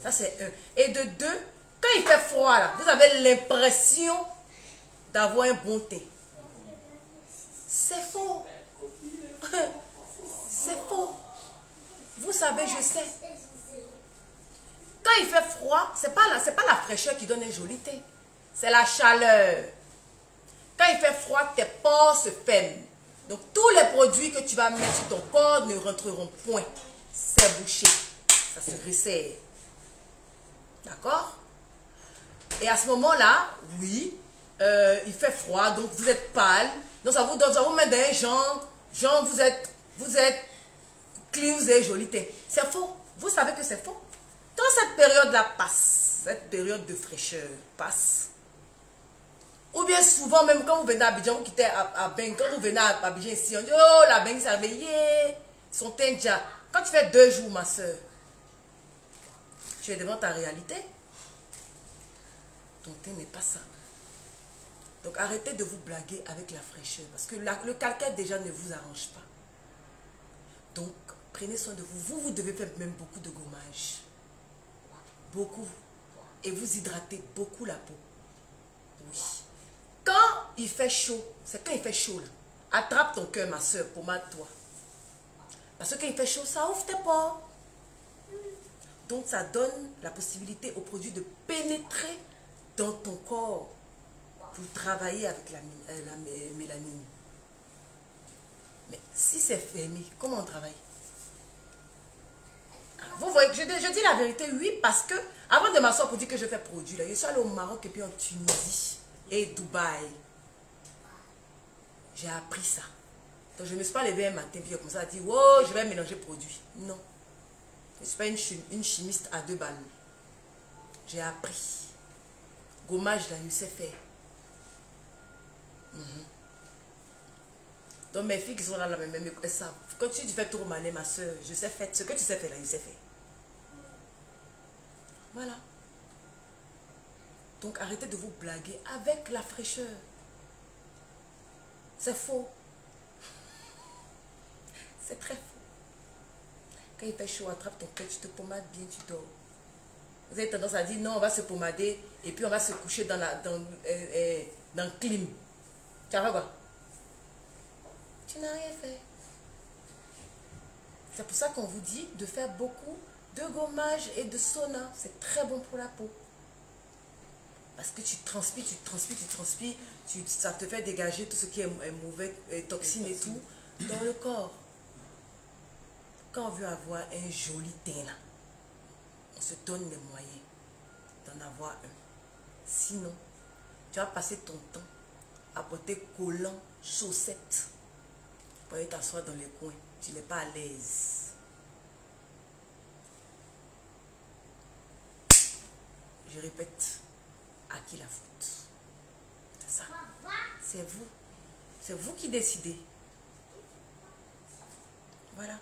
Ça, c'est un. Et de deux, quand il fait froid, là, vous avez l'impression d'avoir un bon thé. C'est faux. C'est faux. Vous savez, je sais. Quand il fait froid, c'est pas la fraîcheur qui donne un joli thé. C'est la chaleur. Quand il fait froid, tes pores se ferment. Donc, tous les produits que tu vas mettre sur ton corps ne rentreront point. C'est bouché. Ça se resserre. D'accord? Et à ce moment-là, oui, il fait froid, donc vous êtes pâle. Donc, ça vous met des genre, vous êtes clean, vous êtes joli. C'est faux. Vous savez que c'est faux. Quand cette période-là passe, cette période de fraîcheur passe, ou bien souvent, même quand vous venez à Abidjan, vous quittez à Beng, quand vous venez à Abidjan ici, on dit, oh, la Beng s'est réveillée, son teint déjà. Quand tu fais 2 jours, ma soeur, tu es devant ta réalité. Ton teint n'est pas ça. Donc arrêtez de vous blaguer avec la fraîcheur, parce que le calcaire déjà ne vous arrange pas. Donc, prenez soin de vous. Vous devez faire même beaucoup de gommage. Beaucoup. Et vous hydratez beaucoup la peau. Oui. Quand il fait chaud, c'est quand il fait chaud là. Attrape ton cœur, ma soeur, pommade-toi. Parce que quand il fait chaud, ça ouvre tes pores. Donc ça donne la possibilité au produit de pénétrer dans ton corps pour travailler avec la mélanine. Mais si c'est fermé, comment on travaille? Vous voyez, je dis la vérité, oui, parce que avant de m'asseoir pour dire que je fais produit, là, je suis allée au Maroc et puis en Tunisie et Dubaï. J'ai appris ça. Donc je ne me suis pas levée un matin puis comme ça, dit, oh, je vais mélanger produit. Non. Je ne suis pas une chimiste à 2 balles. J'ai appris. Gommage, là, je sais faire. Donc mes filles qui sont là, même elles savent. Quand tu fais trop malin, ma soeur, je sais faire. Ce que tu sais faire là, je sais faire. Voilà. Donc arrêtez de vous blaguer avec la fraîcheur. C'est faux. C'est très faux. Quand il fait chaud, attrape ton cœur, tu te pommades bien, tu dors. Vous avez tendance à dire non, on va se pommader et puis on va se coucher dans le clim. Tu as fait quoi? Tu n'as rien fait. C'est pour ça qu'on vous dit de faire beaucoup de gommage et de sauna. C'est très bon pour la peau. Parce que tu transpires, ça te fait dégager tout ce qui est mauvais, toxines et tout, dans le corps. Quand on veut avoir un joli teint là, on se donne les moyens d'en avoir un. Sinon, tu vas passer ton temps à porter collants, chaussettes, pour aller t'asseoir dans les coins. Tu n'es pas à l'aise. Je répète, à qui la faute? C'est ça. C'est vous. C'est vous qui décidez. Voilà.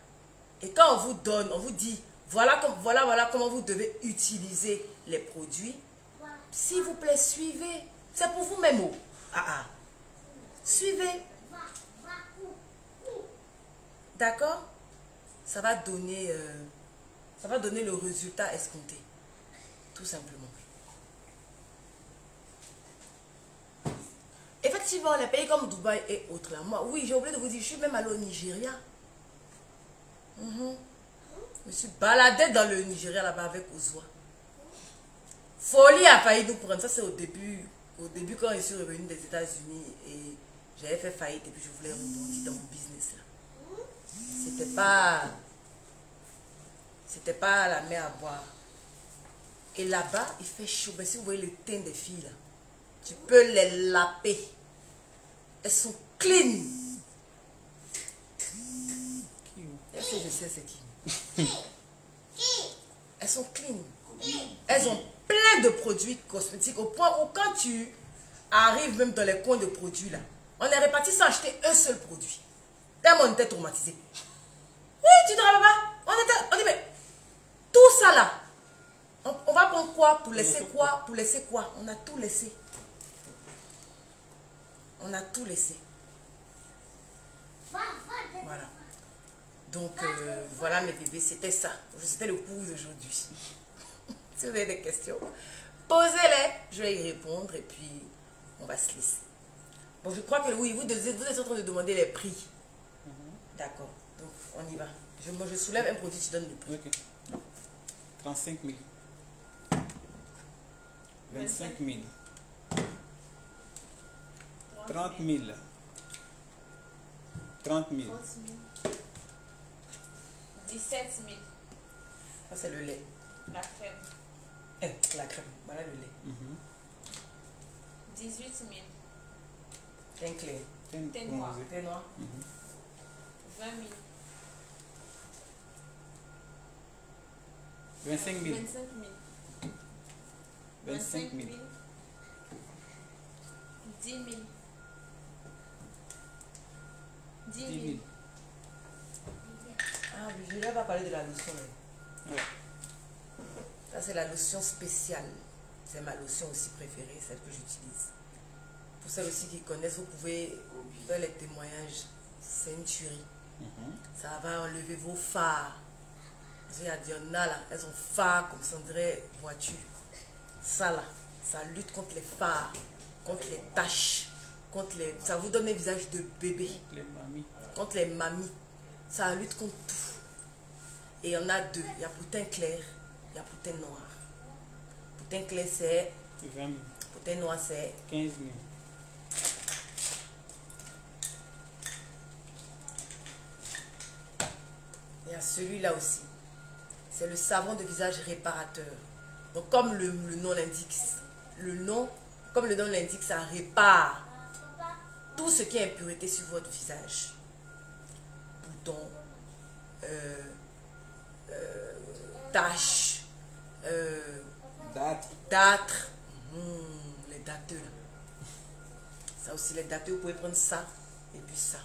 Et quand on vous donne, on vous dit, voilà comment vous devez utiliser les produits. S'il vous plaît, suivez. C'est pour vous-même. Suivez. D'accord? Ça va donner le résultat escompté. Tout simplement. Effectivement, les pays comme Dubaï et autres, là, moi, oui, j'ai oublié de vous dire, je suis même allée au Nigeria. Je me suis baladée dans le Nigeria là-bas avec Ozoa. Folie a failli nous prendre. Ça, c'est au début quand je suis revenue des États-Unis et j'avais fait faillite et puis je voulais rebondir dans mon business là. C'était pas la mer à boire. Et là-bas, il fait chaud. Mais si vous voyez le teint des filles là, tu peux les laper. elles sont clean. Est-ce que je sais c'est qui? Elles sont clean. Elles ont plein de produits cosmétiques au point où quand tu arrives même dans les coins de produits là, on est réparti sans acheter un seul produit. Tellement on était traumatisé. Oui, tu te rappelles pas? On dit mais tout ça là, on va prendre quoi pour laisser quoi? Pour laisser quoi? On a tout laissé. On a tout laissé. Voilà. Donc voilà mes bébés, c'était ça. C'était le cours d'aujourd'hui. Si vous avez des questions, posez-les, je vais y répondre et puis on va se laisser. Bon, je crois que oui, vous êtes en train de demander les prix. D'accord, donc on y va. Je soulève un produit, tu donnes le prix. Ok. 35 000. 25 000. 30 000. 30 000. 17 000. Ça c'est le lait. La crème. La crème, voilà le lait. 18 000. Teint clair. Thé noir. Thé noir. 20 000. 25 000. 25 000. 25 000. 10 000. 10 10 000. 000. Ah oui, je ne vais pas parler de la lotion. Ouais. Ça c'est la lotion spéciale. C'est ma lotion aussi préférée, celle que j'utilise. Pour celles aussi qui connaissent, vous pouvez faire les témoignages. C'est une tuerie. Ça va enlever vos fards. Il y a des là, elles ont fards comme ça, on dirait voiture. Ça là, ça lutte contre les fards, contre les taches, contre les... Ça vous donne un visage de bébé. Les mamies. Contre les mamies. Ça lutte contre tout. Et il y en a deux. Il y a pour teint clair, il y a pour teint noir. Pour teint clair, c'est... 20 000. Pour teint noir, c'est... 15 000. Il y a celui-là aussi. C'est le savon de visage réparateur. Donc comme le nom l'indique, comme le nom l'indique, ça répare tout ce qui est impureté sur votre visage. Boutons, taches, d'âtre, les dateux. Ça aussi, les dateux, vous pouvez prendre ça et puis ça.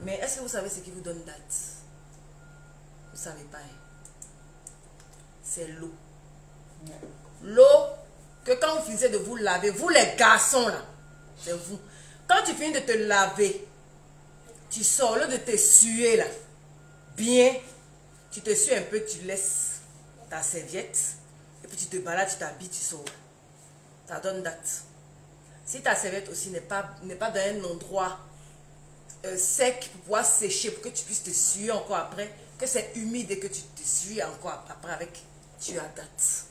Mais est-ce que vous savez ce qui vous donne date? Vous ne savez pas. C'est l'eau. L'eau que quand vous finissez de vous laver, vous les garçons là, c'est vous. Quand tu finis de te laver, tu sors, au lieu de te suer là, bien, tu te sues un peu, tu laisses ta serviette, et puis tu te balades, tu t'habilles, tu sors. Ça donne date. Si ta serviette aussi n'est pas dans un endroit sec pour pouvoir sécher, pour que tu puisses te suer encore après, que c'est humide et que tu te sues encore après avec, tu as date.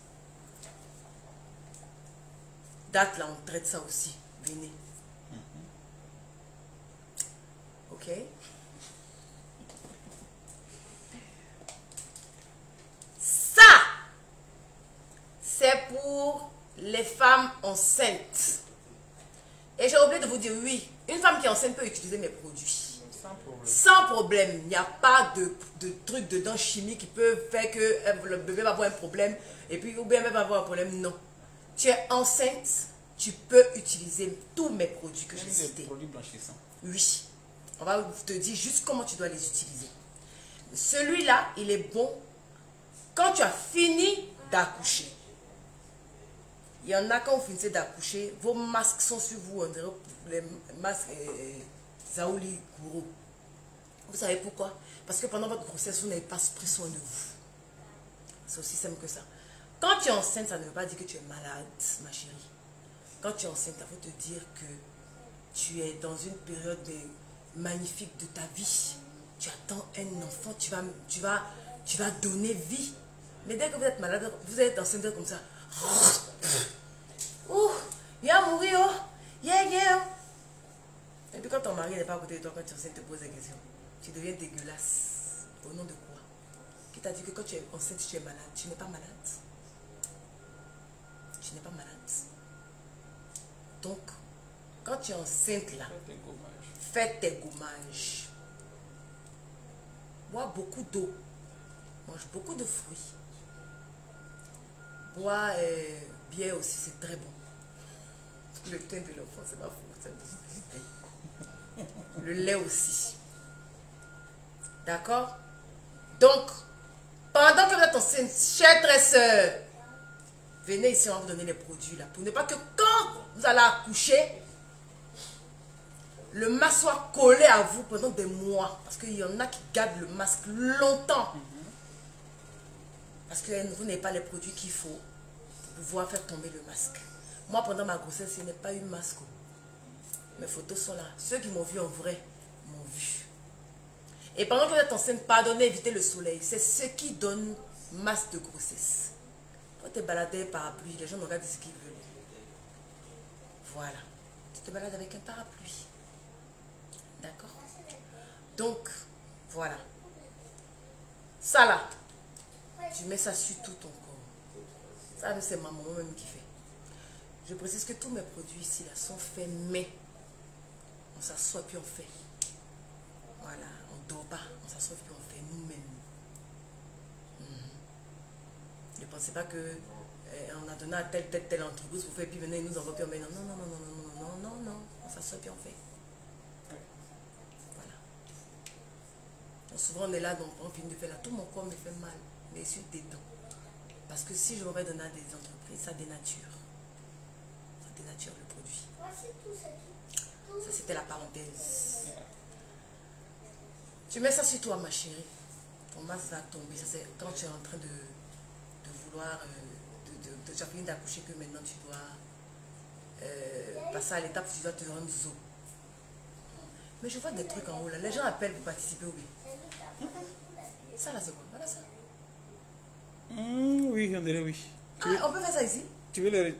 Date là, on traite ça aussi. Venez. Ok? Ça, c'est pour les femmes enceintes. Et j'ai oublié de vous dire, oui, une femme qui est enceinte peut utiliser mes produits. Sans problème. Sans problème. Il n'y a pas de trucs dedans chimiques qui peuvent faire que le bébé va avoir un problème et puis ou bien elle va avoir un problème. Non. Tu es enceinte, tu peux utiliser tous mes produits que j'ai cités. Des produits blanchissants. Oui. On va te dire juste comment tu dois les utiliser. Celui-là, il est bon quand tu as fini d'accoucher. Il y en a quand vous finissez d'accoucher, vos masques sont sur vous, on dirait les masques Zaouli Kourou. Vous savez pourquoi? Parce que pendant votre grossesse, vous n'avez pas pris soin de vous. C'est aussi simple que ça. Quand tu es enceinte, ça ne veut pas dire que tu es malade, ma chérie. Quand tu es enceinte, il faut te dire que tu es dans une période magnifique de ta vie. Tu attends un enfant, tu vas donner vie. Mais dès que vous êtes malade, vous êtes enceinte comme ça. Ouh, il va mourir, oh. Yeah. Et puis quand ton mari n'est pas à côté de toi, quand tu es enceinte, te pose des questions. Tu deviens dégueulasse. Au nom de quoi? Qui t'a dit que quand tu es enceinte, tu es malade? Tu n'es pas malade. Tu n'es pas malade. Donc, quand tu es enceinte là, Fais tes gommages. fais tes gommages. Bois beaucoup d'eau. Mange beaucoup de fruits. Bois bière aussi, c'est très bon. Le thé de l'enfant, c'est pas fou. C'est bon. Le lait aussi. D'accord? Donc, pendant que vous êtes enceinte, chère tresseur, venez ici, on va vous donner les produits là. Pour ne pas que quand vous allez accoucher, le masque soit collé à vous pendant des mois. Parce qu'il y en a qui gardent le masque longtemps. Parce que vous n'avez pas les produits qu'il faut pour pouvoir faire tomber le masque. Moi, pendant ma grossesse, il n'y a pas eu de masque. Mes photos sont là. Ceux qui m'ont vu en vrai m'ont vu. Et pendant que vous êtes enceinte, pardonnez, évitez le soleil. C'est ce qui donne masse de grossesse. Quand tu te balades parapluie, les gens regardent ce qu'ils veulent. Voilà. Tu te balades avec un parapluie. D'accord? Donc, voilà. Ça là, tu mets ça sur tout ton corps. Ça, c'est ma maman même qui fait. Je précise que tous mes produits ici là sont faits, mais on s'assoit puis on fait. Voilà, on ne dort pas, on s'assoit puis on fait nous-mêmes. Ne pensez pas que on a donné à telle entreprise, vous faites puis venez nous envoyer puis on met non, non, non, non, non, non, non, non, non, on s'assoit puis on fait. Voilà. Donc souvent on est là, donc on finit de faire là, tout mon corps me fait mal, mais je suis détend. Parce que si je m'aurais donné à des entreprises, ça dénature. Ça dénature le produit. Ça c'était la parenthèse. Tu mets ça sur toi ma chérie. Ton masque va tomber. Ça c'est quand tu es en train de vouloir, tu as fini d'accoucher que maintenant tu dois passer à l'étape où tu dois te rendre zo. Mais je vois des trucs en haut là. Les gens appellent pour participer au B. Ça là c'est quoi? Voilà ça. Oui, on dirait oui. Ah, on peut faire ça ici? Tu veux les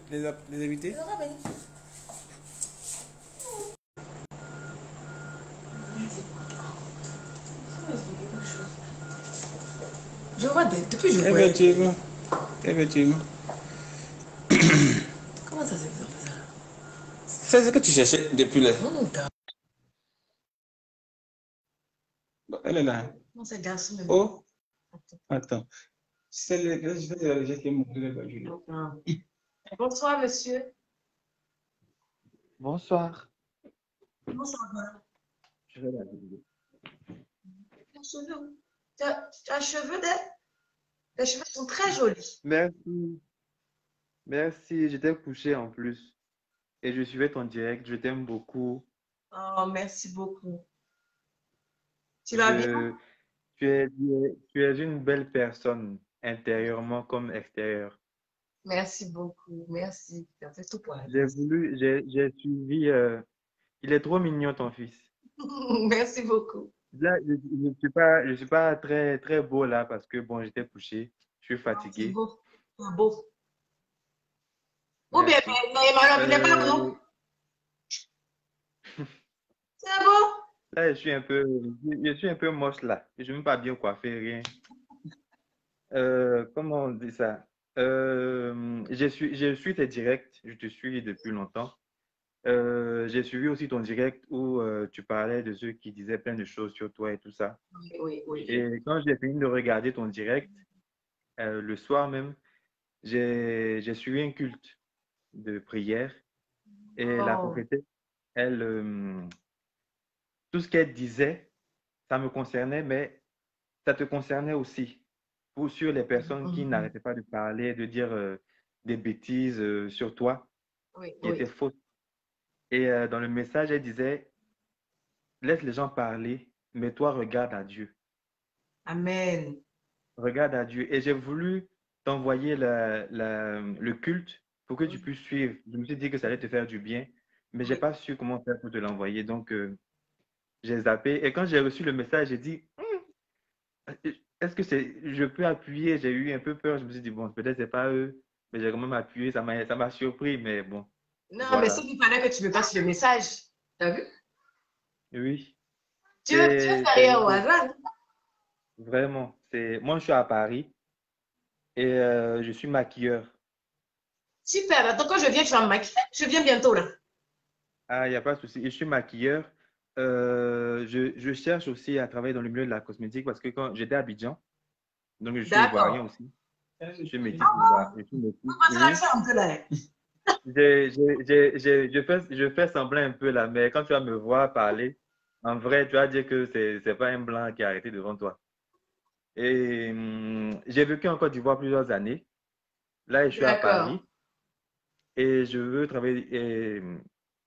éviter? Les aura béni. Je vois depuis je vois. Effectivement. Effectivement. Comment ça se fait ça? C'est ce que tu cherchais depuis là. Bon, elle est là. Non, c'est garçon. Oh, attends. C'est le geste qui est montré là, Julie. Bonsoir, monsieur. Bonsoir. Bonsoir. Je vais la vidéo. Tu as cheveux les cheveux sont très jolis. Merci. Merci. J'étais couché en plus. Et je suivais ton direct. Je t'aime beaucoup. Oh, merci beaucoup. Tu vas bien? Tu es une belle personne, intérieurement comme extérieure. Merci beaucoup. Merci. Tu as fait tout pour J'ai suivi. Il est trop mignon, ton fils. Merci beaucoup. Là, je suis pas très, très beau là parce que bon, j'étais couché. Je suis C'est fatigué. beau. C'est beau. Ou bien, Merci. il n'est pas beau. C'est beau. Là, je suis un peu moche là. Je ne suis même pas bien coiffé, rien. Comment on dit ça? Je suis tes directs, je te suis depuis longtemps. J'ai suivi aussi ton direct où tu parlais de ceux qui disaient plein de choses sur toi et tout ça. Oui. Et quand j'ai fini de regarder ton direct, le soir même, j'ai suivi un culte de prière et la Oh. prophétesse, elle, tout ce qu'elle disait, ça me concernait, mais ça te concernait aussi. Sur les personnes qui n'arrêtaient pas de parler, de dire des bêtises sur toi, qui étaient fausses. Et dans le message, elle disait, laisse les gens parler, mais toi, regarde à Dieu. Amen. Regarde à Dieu. Et j'ai voulu t'envoyer le culte pour que tu puisses suivre. Je me suis dit que ça allait te faire du bien, mais je n'ai pas su comment faire pour te l'envoyer. Donc, j'ai zappé. Et quand j'ai reçu le message, j'ai dit, est-ce que je peux appuyer? J'ai eu un peu peur. Je me suis dit, bon, peut-être c'est pas eux, mais j'ai quand même appuyé. Ça m'a surpris, mais bon. Non, Voilà. mais c'est qu'il fallait que tu me passes le message. T'as vu? Oui. Tu veux faire rien au hasard? Vraiment. Moi, je suis à Paris et je suis maquilleur. Super. Attends, quand je viens, tu vas me maquiller. Je viens bientôt là. Ah, il n'y a pas de souci. Et je suis maquilleur. Je cherche aussi à travailler dans le milieu de la cosmétique parce que quand j'étais à Abidjan, donc je suis ivoirien D'accord. aussi. Je suis métis ivoirien. Je suis métis. Passez Oui. l'accent un peu là. Je fais semblant un peu là, mais quand tu vas me voir parler, en vrai, tu vas dire que c'est pas un blanc qui a arrêté devant toi. Et j'ai vécu en Côte d'Ivoire plusieurs années. Là, je suis à D'accord. Paris et je veux travailler. Et,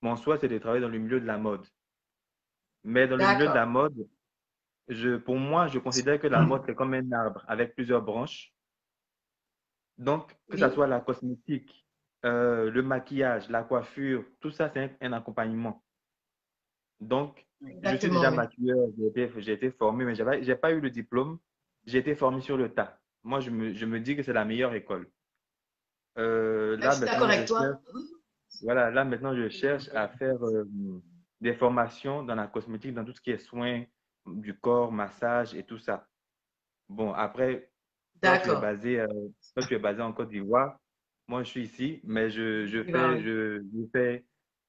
mon souhait, c'est de travailler dans le milieu de la mode. Mais dans le milieu de D'accord. la mode, pour moi, je considère que la mode, c'est comme un arbre avec plusieurs branches. Donc, que ce Oui, soit la cosmétique, le maquillage, la coiffure, tout ça, c'est un accompagnement. Donc, je suis exactement, déjà oui. maquilleur, j'ai été formé, mais j'ai pas eu le diplôme. J'ai été formé sur le tas. Moi, je me dis que c'est la meilleure école. Je Là, suis d'accord maintenant, avec toi. là, maintenant, je cherche à faire des formations dans la cosmétique, dans tout ce qui est soins du corps, massage et tout ça. Bon, après, toi, tu es D'accord. basé, toi, tu es basé en Côte d'Ivoire. Moi, je suis ici, mais Tu vas, oui.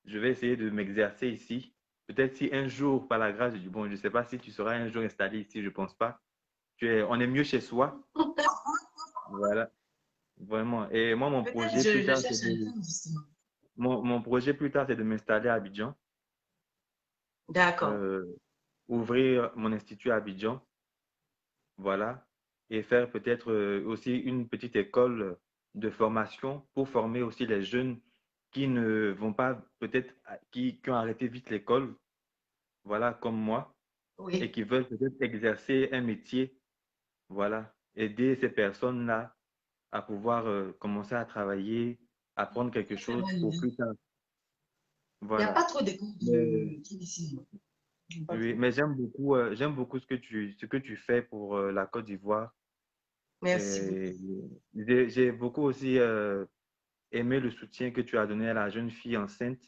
je vais essayer de m'exercer ici. Peut-être si un jour, par la grâce du bon, je ne sais pas si tu seras un jour installé ici, je ne pense pas. On est mieux chez soi. Voilà, vraiment. Et moi, Peut-être je cherche un peu, justement. mon projet plus tard, c'est de m'installer à Abidjan, D'accord. euh, ouvrir mon institut à Abidjan. Voilà, et faire peut-être aussi une petite école de formation pour former aussi les jeunes qui ne vont pas, peut-être, qui ont arrêté vite l'école, voilà, comme moi, et Oui. qui veulent peut-être exercer un métier, voilà, aider ces personnes-là à pouvoir commencer à travailler, apprendre quelque Ça, c'est une chose bonne pour idée. plus tard, Il n'y a voilà. pas trop d'écoute Mais, de trucs ici. Pas oui, trop. mais j'aime beaucoup ce que tu fais pour la Côte d'Ivoire. Merci beaucoup. Et j'ai beaucoup aussi aimé le soutien que tu as donné à la jeune fille enceinte.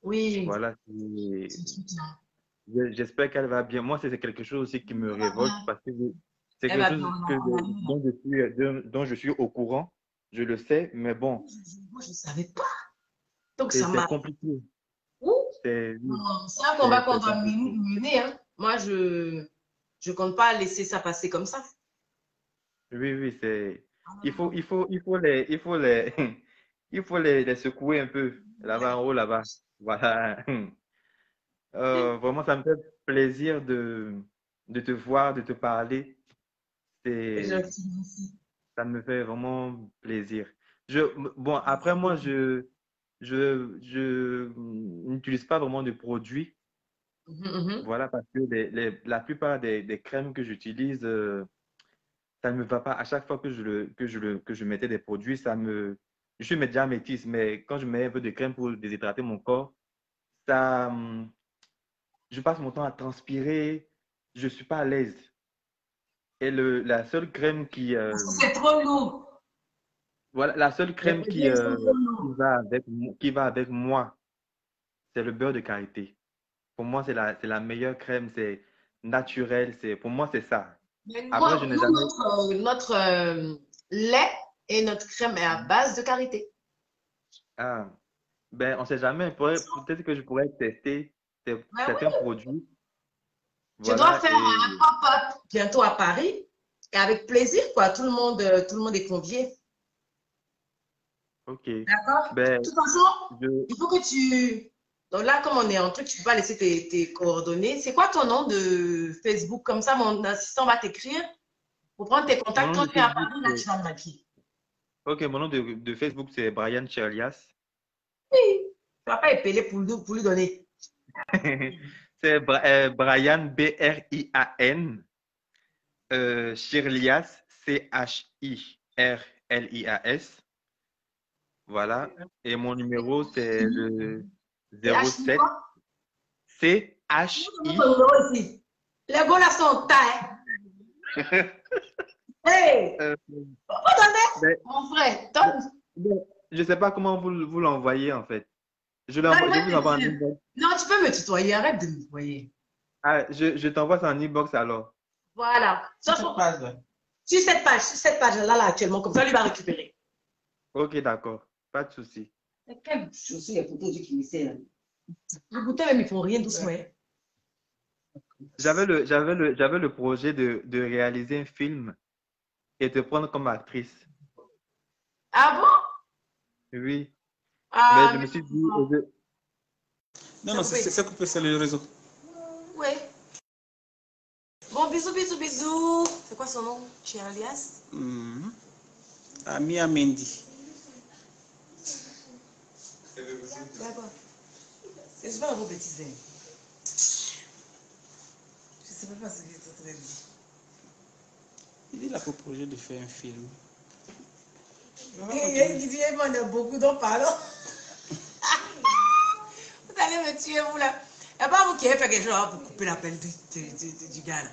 Oui, Voilà, ce truc-là. j'espère qu'elle va bien. Moi, c'est quelque chose aussi qui me Elle va révolte bien. parce que c'est Elle quelque va bien. chose dont je suis au courant. Je le sais, mais bon, Moi, je ne savais pas. Donc, ça c'est m'a. compliqué. Ouh, Oui, non, c'est un combat qu'on c'est doit compliqué. mener, hein. Moi, je compte pas laisser ça passer comme ça. Oui, oui, Ah, non, non, non. il faut les secouer un peu là-bas en haut, là-bas. Voilà. Vraiment, ça me fait plaisir de te voir, de te parler. C'est C'est, gentil, merci. ça me fait vraiment plaisir. Je, bon, après, Merci moi, beaucoup. je n'utilise pas vraiment de produits. Mhm, mhm. Voilà, parce que la plupart des crèmes que j'utilise, ça ne me va pas. À chaque fois que je mettais des produits, je suis déjà métisse, mais quand je mets un peu de crème pour déshydrater mon corps, ça, je passe mon temps à transpirer. Je ne suis pas à l'aise. Et la seule crème Parce que c'est trop lourd. voilà, la seule Les crème produits, ils sont trop lourds. qui va avec moi, c'est le beurre de karité. Pour moi, c'est la meilleure crème, c'est naturel, pour moi, c'est ça. Mais Après, je n'ai nous, jamais, notre lait et notre crème est à base de karité. ah, ben, on sait jamais, peut-être que je pourrais tester Ben certains oui. produits, Je dois voilà, faire et un pop-up bientôt à Paris. Et avec plaisir, quoi. Tout le monde est convié. ok, D'accord? De ben, toute façon, je, il faut que tu. Donc là, comme on est en truc, tu peux pas laisser tes coordonnées. C'est quoi ton nom de Facebook? Comme ça, mon assistant va t'écrire pour prendre tes mon contacts. nom Quand de tu viens à Facebook, Paris, là, tu vas me maquiller. ok, mon nom de Facebook, c'est Brian Cherlias. Oui. Tu vas pas épeler pour lui donner. C'est Brian, Brian, Chirlias, Chirlias. Voilà. Et mon numéro, c'est le C'est H quoi? 07 Ton CHI. numéro ici. Les gars là sont taille. Hey! Euh, Faut donner, ben, mon frère. ben, Donne. ben, je ne sais pas comment vous l'envoyez en fait. Non, je Je vais vous envoie un t'écrire. inbox. Non, tu peux me tutoyer. Arrête de me tutoyer. Ah, je t'envoie ça en inbox alors. Voilà. Sur cette page-là. Sur cette page-là, là, actuellement, comme ça, lui va récupérer. Ok, d'accord. Pas de souci. Mais quelle chose, les photos du Kimisé, là. Le goûter même, ils font rien doucement. Hein. J'avais le projet de réaliser un film et te prendre comme actrice. Ah bon? Oui, mais Ah, je me mais suis dit, Non, non, c'est coupé, c'est le réseau. ouais. Bon, bisous, bisous, bisous. C'est quoi son nom? Chez Alias? Amia Mendy. D'accord. C'est pas un gros bêtise. Je sais pas ce qu'il est en train de dire. Il a proposé de faire un film. Il dit, il y a beaucoup d'en parlant. Vous allez me tuer, vous là. Il n'y a pas vous qui avez fait quelque chose pour couper l'appel du gars là.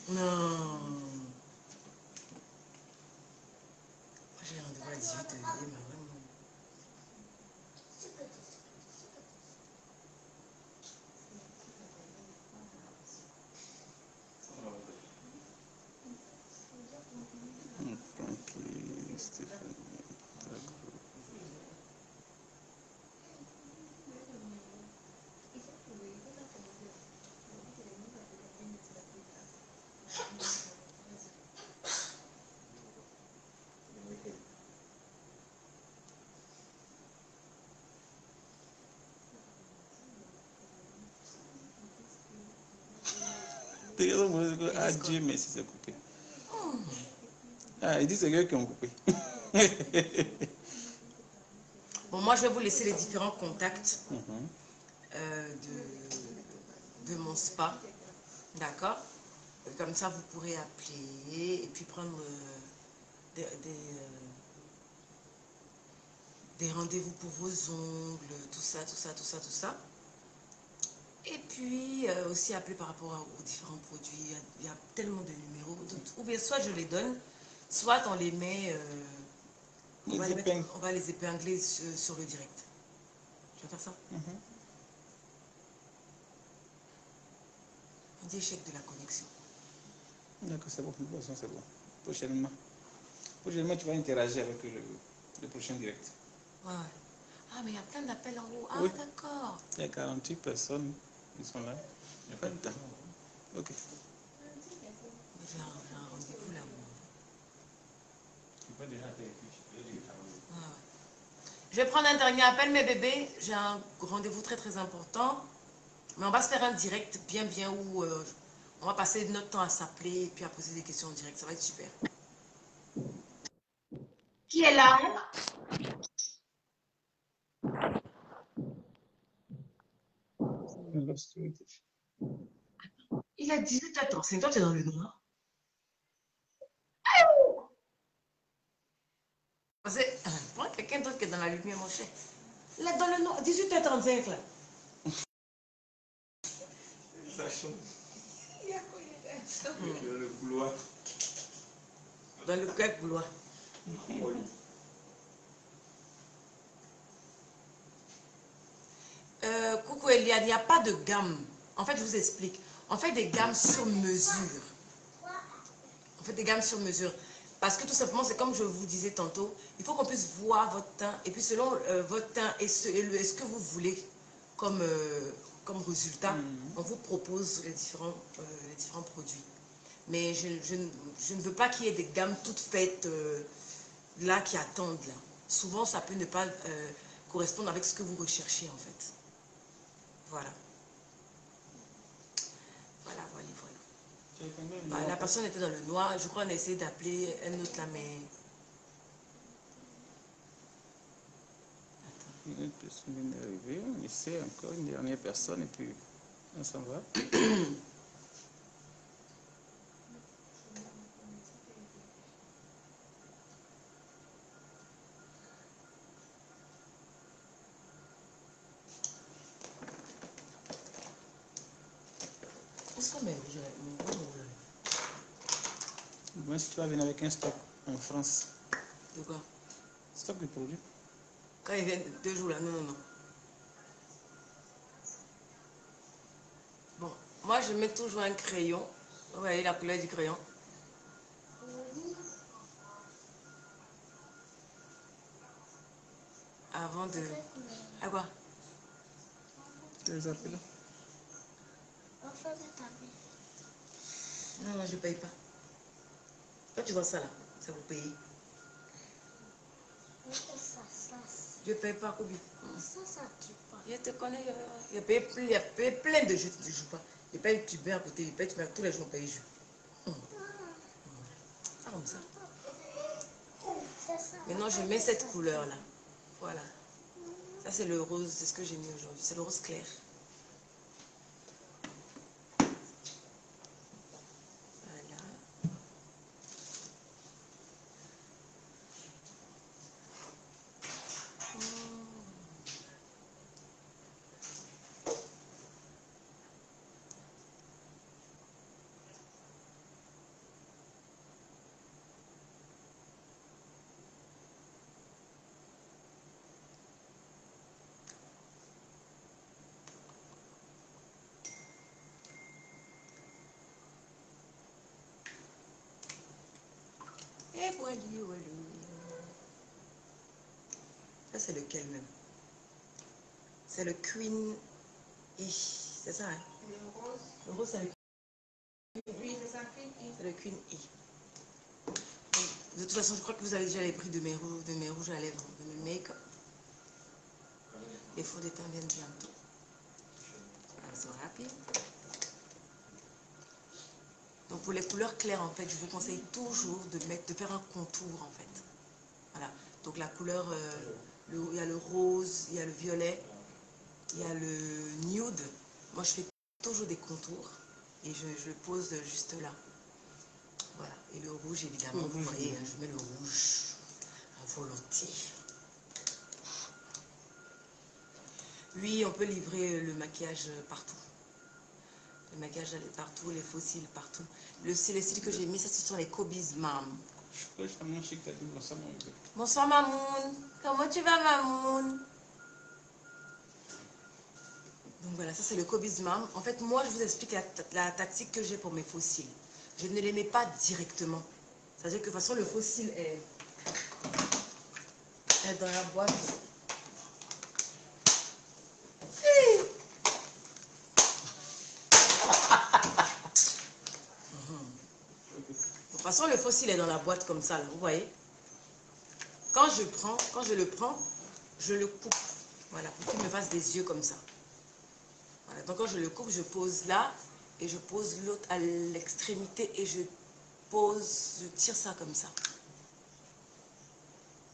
Non. J'ai rendez-vous à 18h. Vraiment. Adieu, mais si c'est coupé. Ah, il dit c'est eux qui ont coupé. Bon, moi, je vais vous laisser les différents contacts de mon spa. D'accord? Comme ça, vous pourrez appeler et puis prendre des rendez-vous pour vos ongles, tout ça, tout ça, tout ça, tout ça. Et puis, aussi appeler par rapport aux différents produits. Il y a tellement de numéros. Ou bien, soit je les donne, soit on les met... on va les épingler sur le direct. Je vais faire ça. On dit échec de la connexion. D'accord, c'est bon. C'est bon. Prochainement, tu vas interagir avec le prochain direct. Ouais. Ah, mais il y a plein d'appels en haut. Ah, Oui. d'accord. Il y a 48 personnes qui sont là. Il n'y a pas de temps. Ok. J'ai un rendez-vous là. Tu peux déjà faire. Ouais. Je vais prendre un dernier appel, mes bébés. J'ai un rendez-vous très très important. Mais on va se faire un direct bien bien où on va passer notre temps à s'appeler et puis à poser des questions en direct. Ça va être super. Qui est là? Il a 18 ans. C'est toi, tu es dans le noir. Prends quelqu'un d'autre qui est dans la lumière, mon cher. Là, dans le noir, 18h35 là. Ça chauffe. Dans le couloir. Dans le cœur couloir. Coucou Eliane, il n'y a pas de gamme. En fait, je vous explique. On fait des gammes sur mesure. On fait des gammes sur mesure. Parce que tout simplement, c'est comme je vous disais tantôt, il faut qu'on puisse voir votre teint. Et puis selon votre teint et ce que vous voulez comme, comme résultat, on vous propose les différents produits. Mais je ne veux pas qu'il y ait des gammes toutes faites là qui attendent. Là. Souvent, ça peut ne pas correspondre avec ce que vous recherchez en fait. Voilà. Voilà, voilà, voilà. Bah, la personne était dans le noir. Je crois qu'on a essayé d'appeler un autre là, mais... Une personne vient d'arriver. On essaie encore une dernière personne et puis on s'en va. Moi, si tu vas venir avec un stock en France. De quoi? Stock de produits. Quand ils viennent 2 jours là, non, non, non. Bon, moi je mets toujours un crayon. Vous voyez la couleur du crayon? Avant de... À quoi? Tu les appelles? Non, je ne paye pas. Quand tu vois ça là, c'est pour payer. Je ne paye pas, Kobi. Je te connais. Il y a plein de jeux, tu ne joues pas. Je paye, tu mets à côté, je paye, tu mets tous les jours, on paye jeu. Ah, comme ça. Maintenant, je mets cette couleur là. Voilà. Ça, c'est le rose, c'est ce que j'ai mis aujourd'hui. C'est le rose clair. Voilà. Et voilà, voilà. Ça, c'est lequel même? C'est le Queen E. C'est ça, hein? Le rose. Le rose, c'est le, Oui, c'est ça. c'est le Queen E. De toute façon, je crois que vous avez déjà les prix de mes rouges à lèvres, de mes make-up. Les faux de teint viennent bientôt. Elles sont rapides. Donc pour les couleurs claires, en fait, je vous conseille toujours de faire un contour, en fait. Voilà. Donc la couleur, il y a le rose, il y a le violet, il y a le nude. Moi, je fais toujours des contours et je le pose juste là. Voilà. Et le rouge, évidemment, vous voyez, je mets le rouge à volonté. Oui, on peut livrer le maquillage partout. Le maquillage partout, les faux cils partout. Les cils que j'ai mis, ça, ce sont les Kobe's Mom. Bonsoir Mamoun. Comment tu vas Mamoun? Donc voilà, ça c'est le Kobe's Mom. En fait, moi, je vous explique la tactique que j'ai pour mes faux cils. Je ne les mets pas directement. C'est-à-dire que de toute façon, le faux cil est dans la boîte. De toute façon, le faux cil est dans la boîte comme ça, là, vous voyez. Quand je le prends, je le coupe. Voilà, pour qu'il me fasse des yeux comme ça. Voilà, donc quand je le coupe, je pose là et je pose l'autre à l'extrémité et je tire ça comme ça.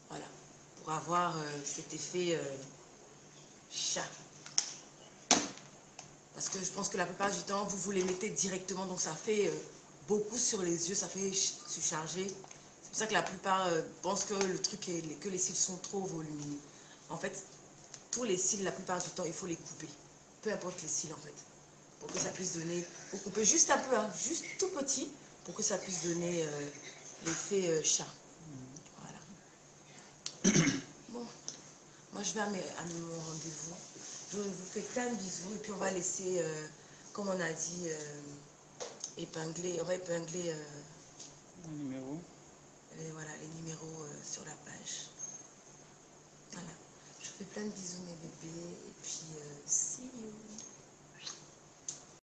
Voilà, pour avoir cet effet chat. Parce que je pense que la plupart du temps, vous les mettez directement, donc ça fait beaucoup sur les yeux, ça fait surcharger. C'est pour ça que la plupart pensent que le truc est que les cils sont trop volumineux. En fait, tous les cils, la plupart du temps, il faut les couper. Peu importe les cils, en fait. Pour que ça puisse donner... Vous coupez juste un peu, hein, juste tout petit, pour que ça puisse donner l'effet chat. Voilà. Bon, moi je vais à mon rendez-vous. Je vous fais plein de bisous et puis on va laisser, comme on a dit, épingler, on va épingler les numéros sur la page. Voilà. Je vous fais plein de bisous mes bébés et puis see you.